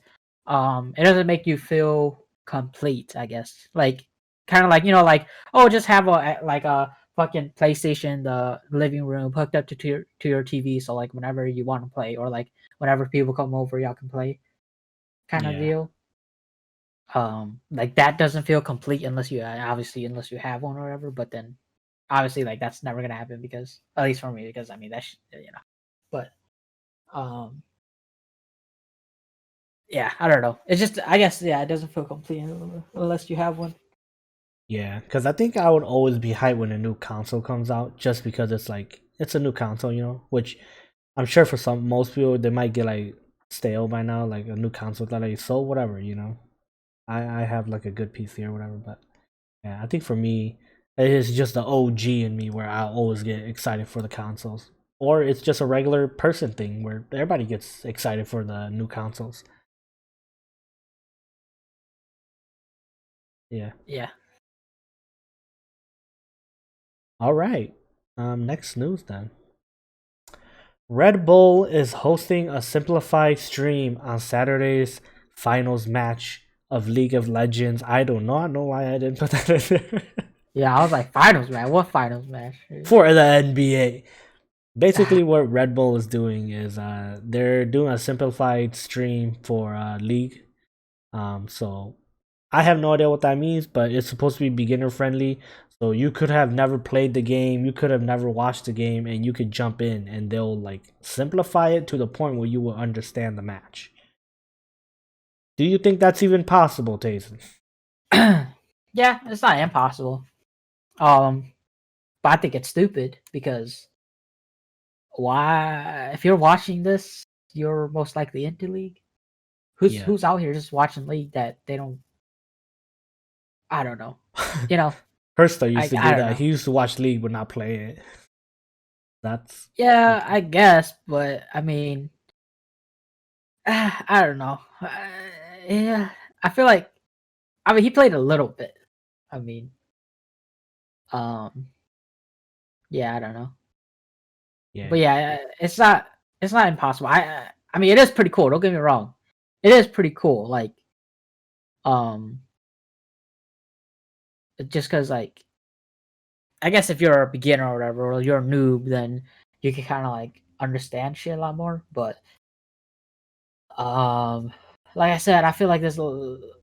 It doesn't make you feel complete, I guess. Like kind of like like oh, just have a fucking PlayStation in the living room hooked up to your TV, so like whenever you want to play, or like whenever people come over, y'all can play, kind of Yeah, deal. Like that doesn't feel complete unless you obviously unless you have one or whatever. But then obviously like that's never gonna happen because at least for me because I mean that's But um yeah, I don't know. It's just I guess yeah, it doesn't feel complete unless you have one. yeah. Because I think I would always be hyped when a new console comes out, just because it's like it's a new console, you know. Which I'm sure for most people they might get like stale by now, like a new console that like so whatever, you know. I have like a good PC or whatever, but yeah, I think for me, it is just the OG in me where I always get excited for the consoles. Or it's just a regular person thing where everybody gets excited for the new consoles. Yeah. Yeah. All right. Next news then. Red Bull is hosting a simplified stream on Saturday's finals match of League of Legends. I do not know why I didn't put that in there. Yeah, I was like finals match. What finals match? For the NBA. Basically what Red Bull is doing is they're doing a simplified stream for League. So I have no idea what that means, but it's supposed to be beginner friendly. So you could have never played the game, you could have never watched the game, and you could jump in and they'll like simplify it to the point where you will understand the match. Do you think that's even possible, Tayson? Yeah, it's not impossible. Um, but I think it's stupid because why? If you're watching this, you're most likely into League. Yeah. Who's out here just watching League that they don't? I don't know. You know, Hersta used to I do don't that. know. He used to watch League but not play it. That's Yeah, I guess, but I mean, I don't know. Yeah, I feel like I mean he played a little bit. I mean, um, yeah, I don't know, yeah, but yeah, it's not impossible. I mean it is pretty cool. Don't get me wrong, it is pretty cool. Like um, just because like I guess if you're a beginner or whatever, or you're a noob, then you can kind of like understand shit a lot more. But Um, like I said, I feel like there's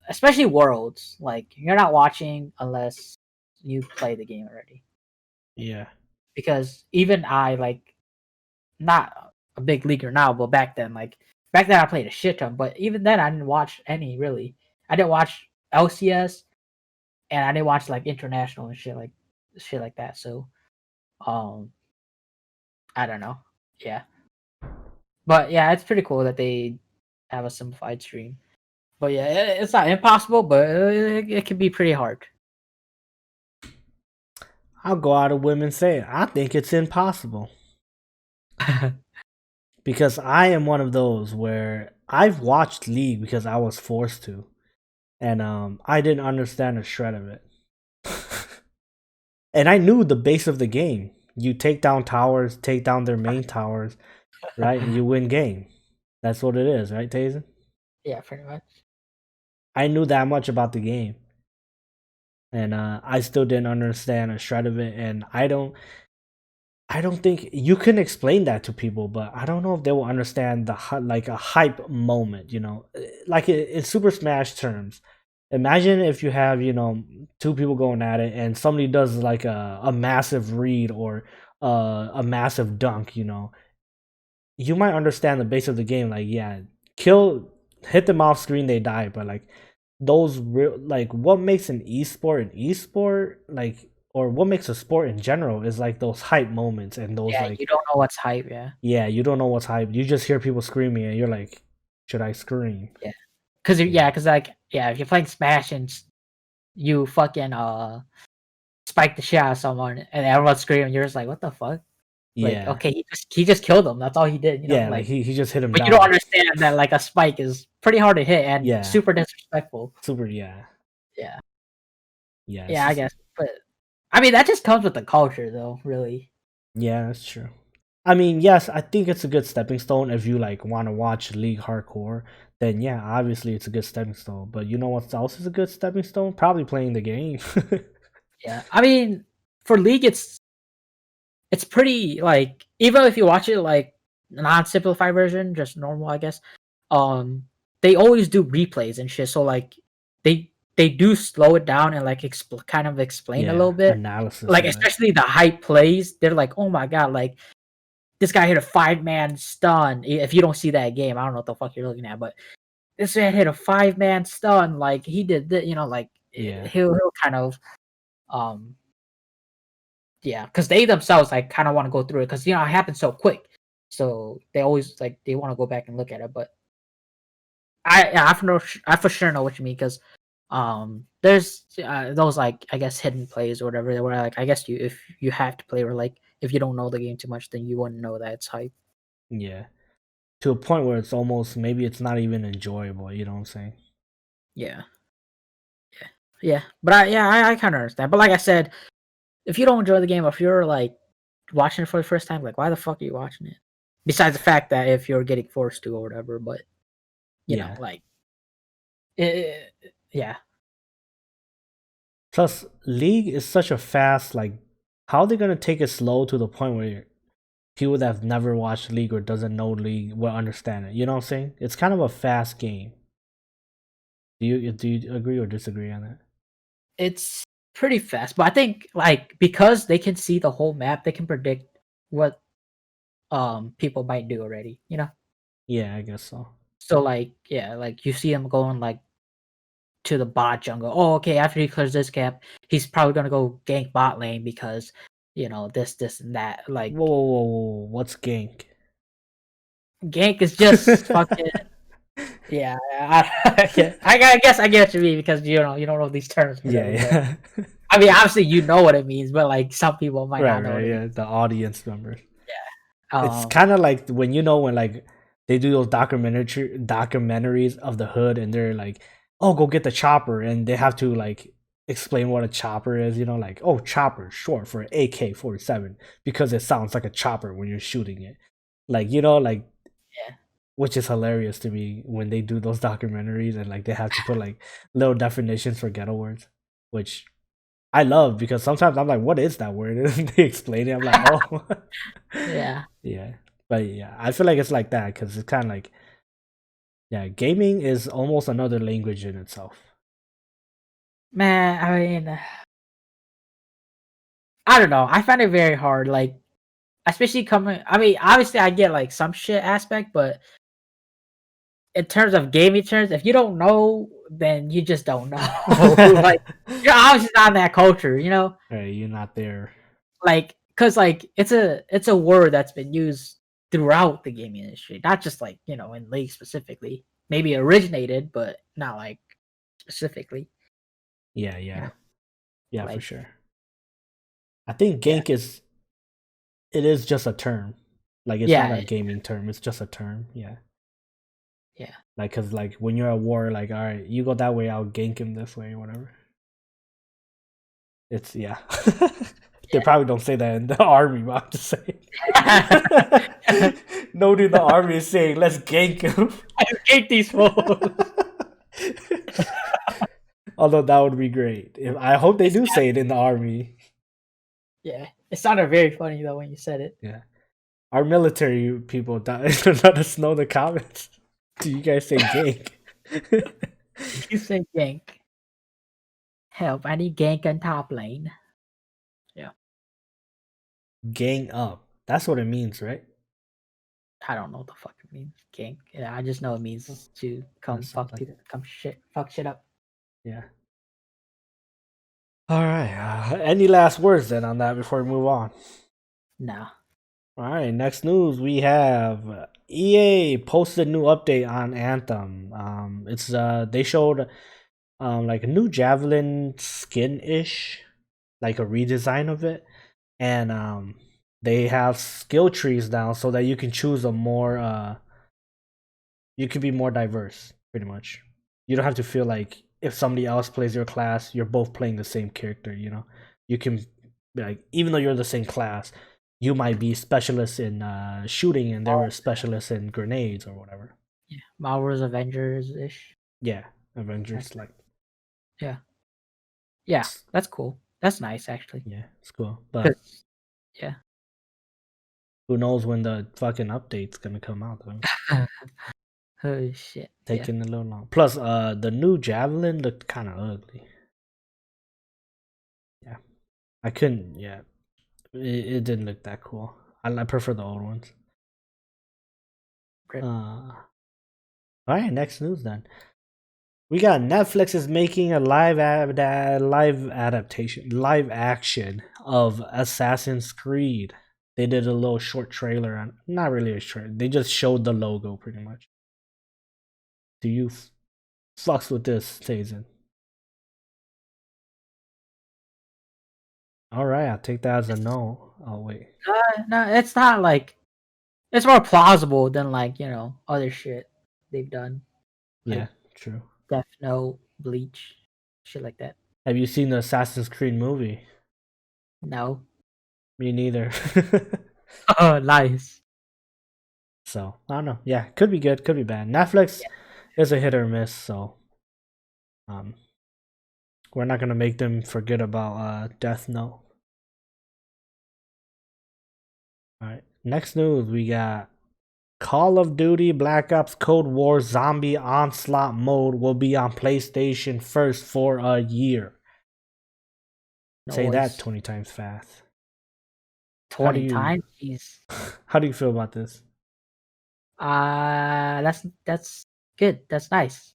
especially worlds. Like you're not watching unless you play the game already. yeah, Because even I like not a big leaguer now, but back then I played a shit ton. But even then, I didn't watch any really. I didn't watch. LCS, and I didn't watch like international and shit like that. So, um, I don't know. Yeah, but yeah, it's pretty cool that they have a simplified stream. But yeah, it's not impossible, but it can be pretty hard. I'll go out of women saying I think it's impossible because I am one of those where I've watched League because I was forced to, and I didn't understand a shred of it. And I knew the base of the game. You take down towers, take down their main towers, right? And you win game. That's what it is, right, Tazen? Yeah, pretty much. I knew that much about the game. And I still didn't understand a shred of it. And I don't think you can explain that to people, but I don't know if they will understand like a hype moment, you know, like in Super Smash terms. Imagine if you have, you know, two people going at it and somebody does like a massive read or a massive dunk, you know, you might understand the base of the game. Like, yeah, kill, hit them off screen, they die. But like those real, like what makes an esport, like, or what makes a sport in general is like those hype moments and those Yeah, like, you don't know what's hype. Yeah, yeah, you don't know what's hype. You just hear people screaming and you're like, should I scream? yeah, Yeah, because like yeah, if you're playing Smash and you fucking spike the shit out of someone and everyone's screaming, you're just like, what the fuck? Like, yeah, okay, he just killed him. That's all he did. You know, yeah. Like like, he just hit him but you don't down. understand that like a spike is pretty hard to hit and Yeah, super disrespectful. super. Yeah, Yeah, yeah. yeah, I guess. But I mean, that just comes with the culture, though. Really. Yeah, that's true. I mean, yes, I think it's a good stepping stone if you like want to watch League hardcore. Then yeah, obviously it's a good stepping stone. But you know what else is a good stepping stone? Probably playing the game. Yeah, I mean, for League, it's pretty like even if you watch it like non-simplified version, just normal, I guess. Um, they always do replays and shit. So like they do slow it down and like kind of explain a Yeah, little bit. analysis Like of it. especially the hype plays, they're like, oh my god, like this guy hit a 5-man stun. If you don't see that game, I don't know what the fuck you're looking at, but this man hit a 5-man stun. Like he did that, you know, like Yeah, he'll kind of um yeah, because they themselves like kind of want to go through it because you know it happens so quick. So they always like they want to go back and look at it. But I for sure know what you mean because there's those like I guess hidden plays or whatever where like I guess you if you have to play or like if you don't know the game too much then you wouldn't know that it's hype. yeah. To a point where it's almost maybe it's not even enjoyable. You know what I'm saying? Yeah, yeah, yeah. But I kind of understand. But like I said, if you don't enjoy the game, if you're like watching it for the first time, like why the fuck are you watching it? Besides the fact that if you're getting forced to or whatever, but you know, Yeah. like, yeah, Plus, League is such a fast like. How are they gonna take it slow to the point where people that have never watched League or doesn't know League will understand it? You know what I'm saying? It's kind of a fast game. Do you agree or disagree on that? it's pretty fast. But I think like because they can see the whole map, they can predict what people might do already. You know, Yeah, I guess so. so like yeah, like you see him going like to the bot jungle. Oh, okay, after he clears this cap, he's probably gonna go gank bot lane because you know this and that. Whoa, Like whoa, whoa, whoa. What's gank? gank is just fucking. Yeah, I guess I get what you mean because you don't know these terms, or Yeah, whatever. But yeah. I mean, obviously you know what it means, but like some people might Right, not know what right. it means. Yeah, the audience members. Yeah. It's kind of like when you know when like they do those documentaries of the hood and they're like, "Oh, go get the chopper," and they have to like explain what a chopper is. You know, like, "Oh, chopper, short for AK-47 because it sounds like a chopper when you're shooting it." Like you know, like Yeah. which is hilarious to me when they do those documentaries and like they have to put like little definitions for ghetto words, which I love because sometimes I'm like, what is that word? And they explain it. I'm like, oh, Yeah. yeah. But yeah, I feel like it's like that because it's kind of like, yeah, gaming is almost another language in itself. Man, I mean, I don't know. I find it very hard. Like, especially coming. I mean, obviously, I get like some shit aspect, but in terms of gaming terms, if you don't know then you just don't know. Like you're obviously not in that culture, you know? Hey, you're not there. Like, cause like it's a word that's been used throughout the gaming industry, not just like, you know, in League specifically. Maybe originated, but not like specifically, Yeah, you yeah, know. yeah, for Like sure. I think yeah. gank is just a term. Like it's not Yeah, a gaming term. It's just a term. Yeah. yeah. Like, cause like when you're at war, like, all right, you go that way, I'll gank him this way or whatever. It's yeah. They probably don't say that in the army, but I'm just saying. Yeah. Nobody in the army is saying, "Let's gank him." I hate these fools. Although that would be great. If I hope they It's do say it in the army. yeah. It sounded very funny though when you said it. Yeah, our military people let us know in the comments. Do you guys say gank? You say gank. Help, I need gank on top lane. Yeah. Gang up. That's what it means, right? I don't know what the fuck it means. Gank. Yeah, I just know it means to That come sounds fuck like people, it. fuck shit up. Yeah. All right. Any last words then on that before we move on? No. All right. Next news we have EA posted a new update on Anthem. It's they showed like a new Javelin skin ish, like a redesign of it, and they have skill trees now so that you can choose a more you can be more diverse, pretty much. You don't have to feel like if somebody else plays your class, you're both playing the same character. You know, you can be like, even though you're the same class, you might be specialists in shooting, and they Oh, were specialists in grenades or whatever. yeah. Marvel's Avengers ish. Yeah, Avengers That's like yeah. Yeah. That's cool. That's nice actually. yeah, it's cool. But 'Cause- yeah. who knows when the fucking update's gonna come out? Though. Oh shit. Yeah. Taking a little long. Plus, the new Javelin looked kind of ugly. Yeah, I couldn't. Yeah, it didn't look that cool. I prefer the old ones. Rip. All right, next news then. We got Netflix is making a live adaptation, live action of Assassin's Creed. They did a little short trailer on, not really a trailer. They just showed the logo pretty much. Do you fucks with this, Tazen? All right, I'll take that as a no. Oh wait, No, it's not like it's more plausible than like, you know, other shit they've done. yeah, Like true. Death Note, Bleach, shit like that. Have you seen the Assassin's Creed movie? No. Me neither. Oh, nice. So I don't know. Yeah, could be good, could be bad. Netflix Yeah. is a hit or miss, so um, we're not gonna make them forget about Death Note. All right. Next news, we got Call of Duty Black Ops Cold War Zombie Onslaught mode will be on PlayStation first for a year. Say that Noise. 20 times fast. How do 20 you times? Jeez. how do you feel about this? That's good. That's nice.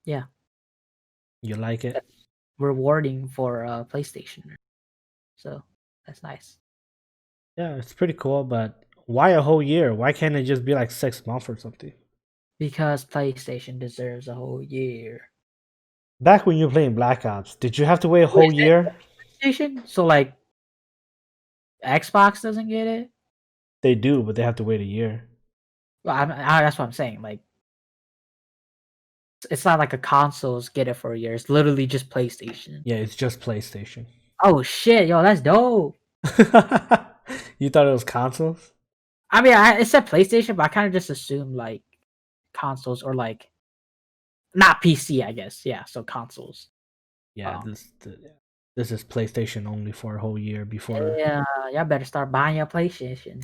Yeah, You like it? that's rewarding for PlayStation. So that's nice. Yeah, it's pretty cool, but why a whole year? Why can't it just be like 6 months or something? Because PlayStation deserves a whole year. Back when you were playing Black Ops, did you have to wait a Wait, whole is it year? PlayStation? So like Xbox doesn't get it? They do, but they have to wait a year. Well, that's what I'm saying. Like it's not like a consoles get it for a year. It's literally just PlayStation. Yeah, it's just PlayStation. Oh shit, yo, that's dope. You thought it was consoles? I mean, it said PlayStation, but I kind of just assumed like consoles or like not PC, I guess. Yeah, so consoles. Yeah, this is PlayStation only for a whole year before Yeah, y'all better start buying your PlayStation.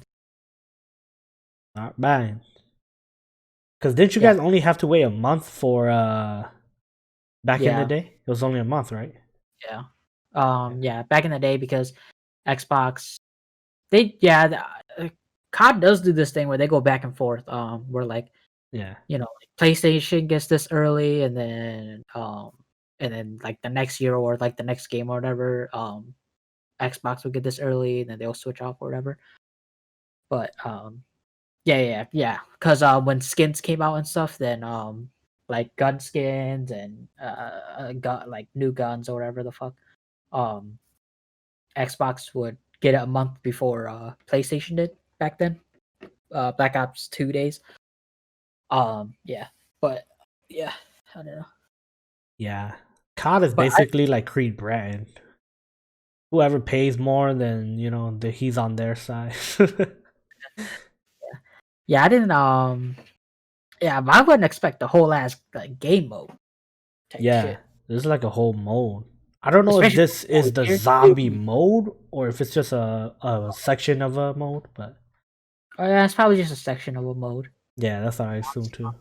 not buying. Because didn't you Yeah, guys only have to wait a month for back in the yeah, day? It was only a month, right? yeah. Yeah. Yeah, back in the day because Xbox, COD does do this thing where they go back and forth. Where like Yeah. Like PlayStation gets this early, and then like the next year or like the next game or whatever, Xbox will get this early, and then they'll switch off or whatever. But yeah. Because when skins came out and stuff, then like gun skins and gun like new guns or whatever the fuck, um, Xbox would get it a month before PlayStation did back then. Black Ops 2 days. Yeah, but yeah, I don't know. Yeah. COD is But I basically like Creed brand. Whoever pays more, then he's on their side. yeah, I didn't yeah, but I wouldn't expect the whole ass like game mode type Yeah, shit. there's like a whole mode. I don't know if Especially this for is the year zombie 2. mode or if it's just a section of a mode, but Oh yeah, it's probably just a section of a mode. yeah, that's what I assume too.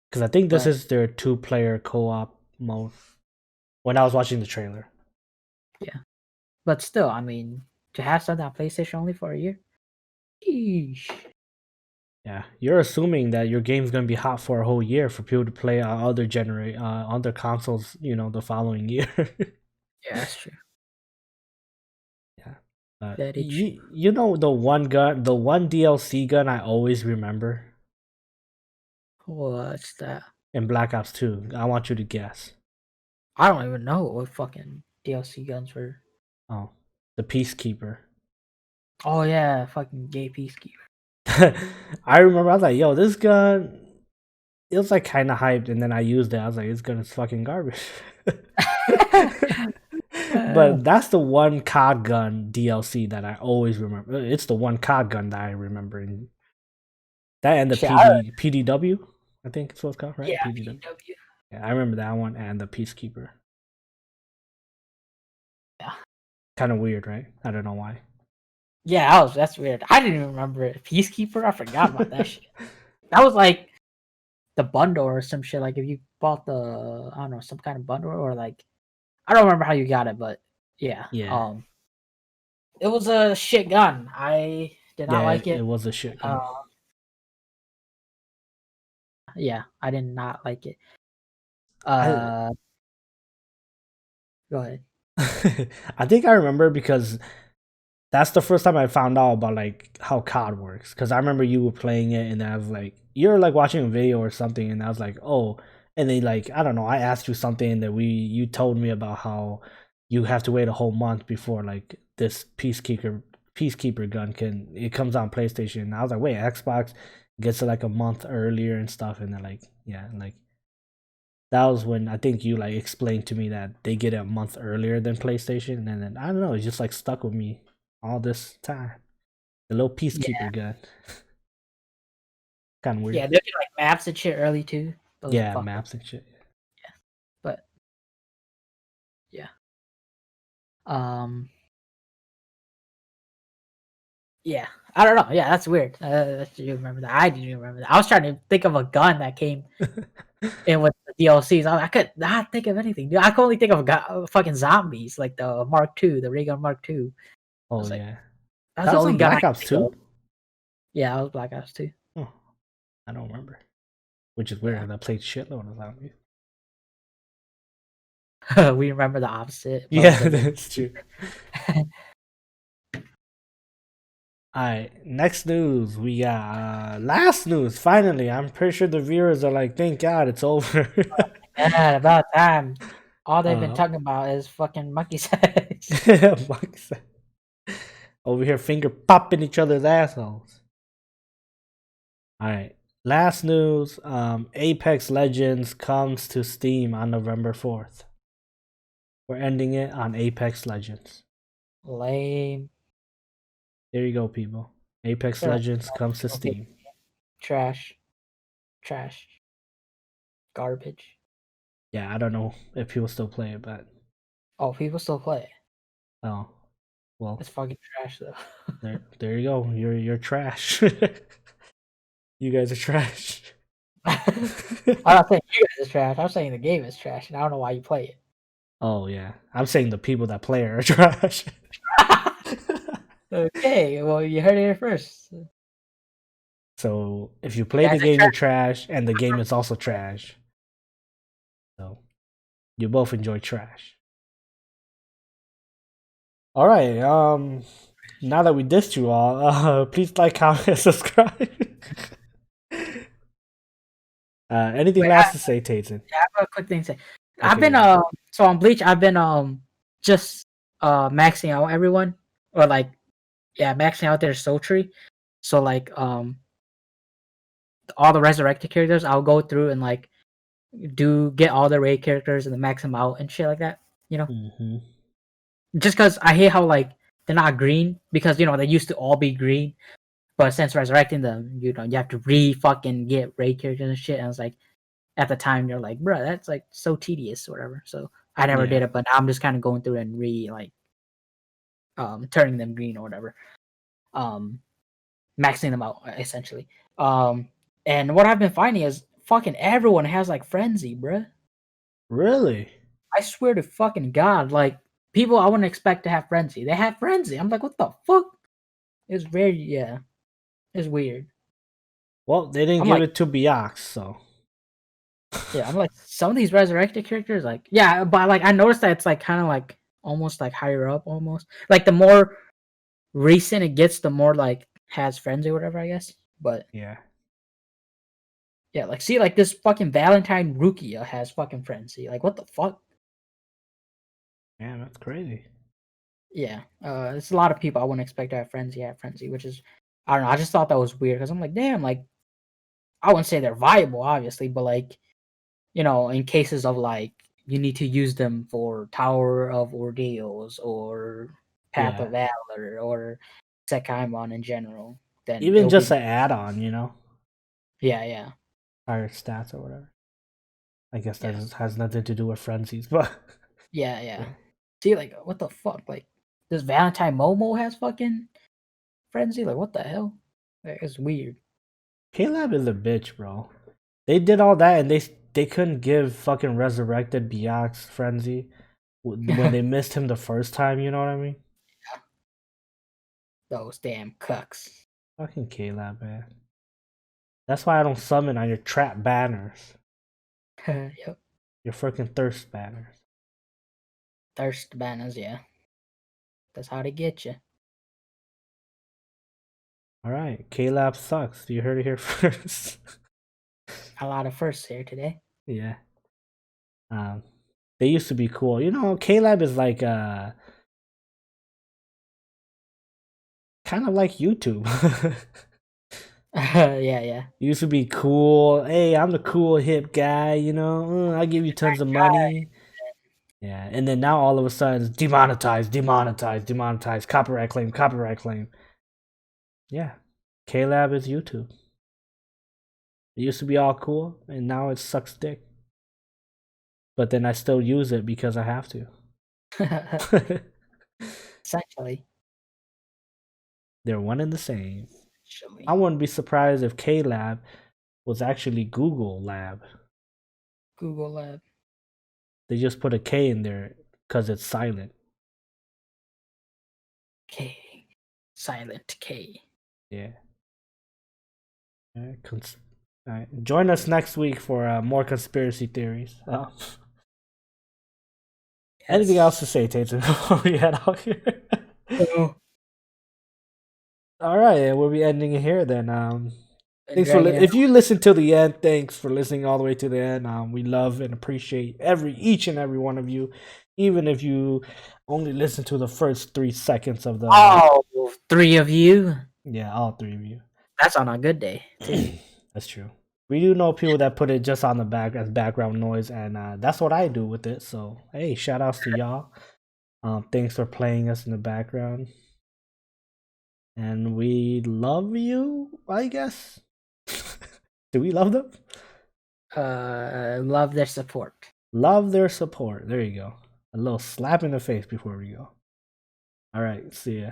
Because I think this But is their two-player co-op mode. When I was watching the trailer. yeah. But still, I mean, to have something on PlayStation only for a year? Eesh. Yeah, you're assuming that your game's gonna be hot for a whole year for people to play on other consoles, the following year. Yeah, that's true. Yeah. That is You know the one DLC gun I always remember what's that? in Black Ops 2. I want you to guess. I don't even know what fucking DLC guns were. Oh, the Peacekeeper. Oh yeah, fucking gay peacekeeper. I remember I was like, yo, this gun, it was like kind of hyped, and then I used it. I was like, this gun is fucking garbage. Uh, But that's the one COD gun DLC that I always remember. It's the one COD gun that I remember. And that and the shit, PDW, I think it's what it's called, right? yeah, PDW. PW. Yeah, I remember that one and the Peacekeeper. Yeah. Kind of weird, right? I don't know why. Yeah, that's weird. I didn't even remember it. Peacekeeper, I forgot about that shit. That was like the bundle or some shit. Like if you bought the I don't know, some kind of bundle or like I don't remember how you got it, but yeah. Yeah, It was a shit gun. I did not yeah, like it it. was a shit Uh gun. yeah, I did not like it. I Uh go ahead. I think I remember because that's the first time I found out about like how COD works. Because I remember you were playing it, and I was like, you're like watching a video or something, and I was like, oh, and then like I don't know, I asked you something that you told me about how you have to wait a whole month before like this peacekeeper gun it comes on PlayStation. And I was like, wait, Xbox gets it like a month earlier and stuff, and then like yeah, like that was when I think you like explained to me that they get it a month earlier than PlayStation, and then I don't know, it's just like stuck with me all this time. The little Yeah. peacekeeper gun, kind of weird. Yeah, they did like maps and shit early too. Those are Yeah, fucking maps and shit. but yeah. Um yeah. I don't know. Yeah, that's weird. That you remember that. I didn't even remember that. I was trying to think of a gun that came in with the DLCs. I could not think of anything. Dude, I could only think of fucking zombies, like the Mark II, the ray gun Mark II. I Oh was like, yeah, that's that the was only on gun I Black could Ops think of. 2. Yeah, I was Black Ops 2. Oh, I don't remember, which is Yeah. weird. I played shitload of zombies. We remember the opposite, but Yeah, the ray that's true. All right, next news. We got last news. Finally, I'm pretty sure the viewers are like, "Thank God it's over." yeah, about time. All they've been uh, talking about is fucking monkey sex. Bucks over here finger popping each other's assholes. All right, last news. Apex Legends comes to Steam on November 4th. We're ending it on Apex Legends. Lame. There you go, people. Apex Sure. Legends comes to Okay. Steam. Trash. Trash. Garbage. Yeah, I don't know if people still play it, but Oh, people still play it. oh, well, It's fucking trash though. there you go. You're trash. You guys are trash. I'm not saying you guys is trash. I'm saying the game is trash, and I don't know why you play Oh yeah, I'm saying the people that play are trash. it. Okay, well you heard it here first. So if you You play the guys are game, you're trash. trash, and the game is also trash. So you both enjoy trash. All right. Now that we dissed you all, please like, comment, and subscribe. Anything Wait, last to say, Tayson? I have a quick thing to say. I've Okay, been yeah. so on Bleach, I've been just maxing out everyone, or like, yeah, maxing out their soul tree. So like all the resurrected characters, I'll go through and like get all the raid characters and then max them out and shit like that. You know, Mm-hmm. just because I hate how like they're not green, because they used to all be green, but since resurrecting them, you have to fucking get raid characters and shit. And it's like at the time you're like, bro, that's like so tedious or whatever. So I never Yeah. did it, but now I'm just kind of going through and turning them green or whatever, um maxing them out essentially. Um and what I've been finding is fucking everyone has like frenzy, bro. Really? I swear to fucking God, like people I wouldn't expect to have frenzy, they have frenzy. I'm like, what the fuck? It's very, yeah, it's weird. Well, they didn't I'm give like, it to Byax, so. yeah, I'm like, some of these resurrected characters, like, yeah, but like I noticed that it's like kind of like almost like higher up, almost like the more recent it gets, the more like has frenzy or whatever, I guess. But Yeah. yeah, like see, like this fucking Valentine Rukia has fucking frenzy. Like, what the fuck? Man, that's crazy. Yeah, it's a lot of people I wouldn't expect to have frenzy, which is, I don't know. I just thought that was weird because I'm like, damn, like I wouldn't say they're viable, obviously, but like, in cases of like you need to use them for Tower of Ordeals or Path Yeah. of Valor or Sekaimon in general, then Even it'll be just an add-on, you know, yeah, yeah, higher stats or whatever. I guess that yeah, has nothing to do with frenzies, but yeah, yeah. yeah. See, like, what the fuck? Like, this Valentine Momo has fucking frenzy? Like, what the hell? Like, it's weird. K-Lab is a bitch, bro. They did all that and they couldn't give fucking resurrected Byax frenzy when they missed him the first time. You know what I mean? Those damn cucks. Fucking K-Lab, man. That's why I don't summon on your trap banners. Yep. Your freaking thirst banners. Thirst banners, yeah. That's how they get you. All right, K-Lab sucks. You heard it here first. A lot of firsts here today. Yeah. They used to be cool. You know, K-Lab is like kind of like YouTube. Yeah, yeah. Used to be cool. Hey, I'm the cool hip guy, you know. I'll give you tons of money. Yeah, and then now all of a sudden it's demonetized, demonetized, demonetized, copyright claim, copyright claim. Yeah. K-Lab is YouTube. It used to be all cool, and now it sucks dick. But then I still use it because I have to. Essentially. They're one and the same. I Essentially. wouldn't be surprised if K-Lab was actually Google Lab. Google Lab. They just put a K in there because it's silent. K. Silent K. Yeah. Alright, alright. Join us next week for more conspiracy theories. Anything else to Yes. say, Tatum, before we head out here? Oh, All right, we'll be ending it here then. been Thanks for dragging it if you listen till the end. Thanks for listening all the way to the end. We love and appreciate each and every one of you, even if you only listen to the first 3 seconds of the. Oh, three of you. Yeah, all three of you. That's on a good day too. That's true. We do know people that put it just on the back as background noise, and that's what I do with it. So hey, shout outs to y'all. Thanks for playing us in the background, and we love you. I guess. Do we love them? Love their support. Love their support. There you go. A little slap in the face before we go. All right. See ya.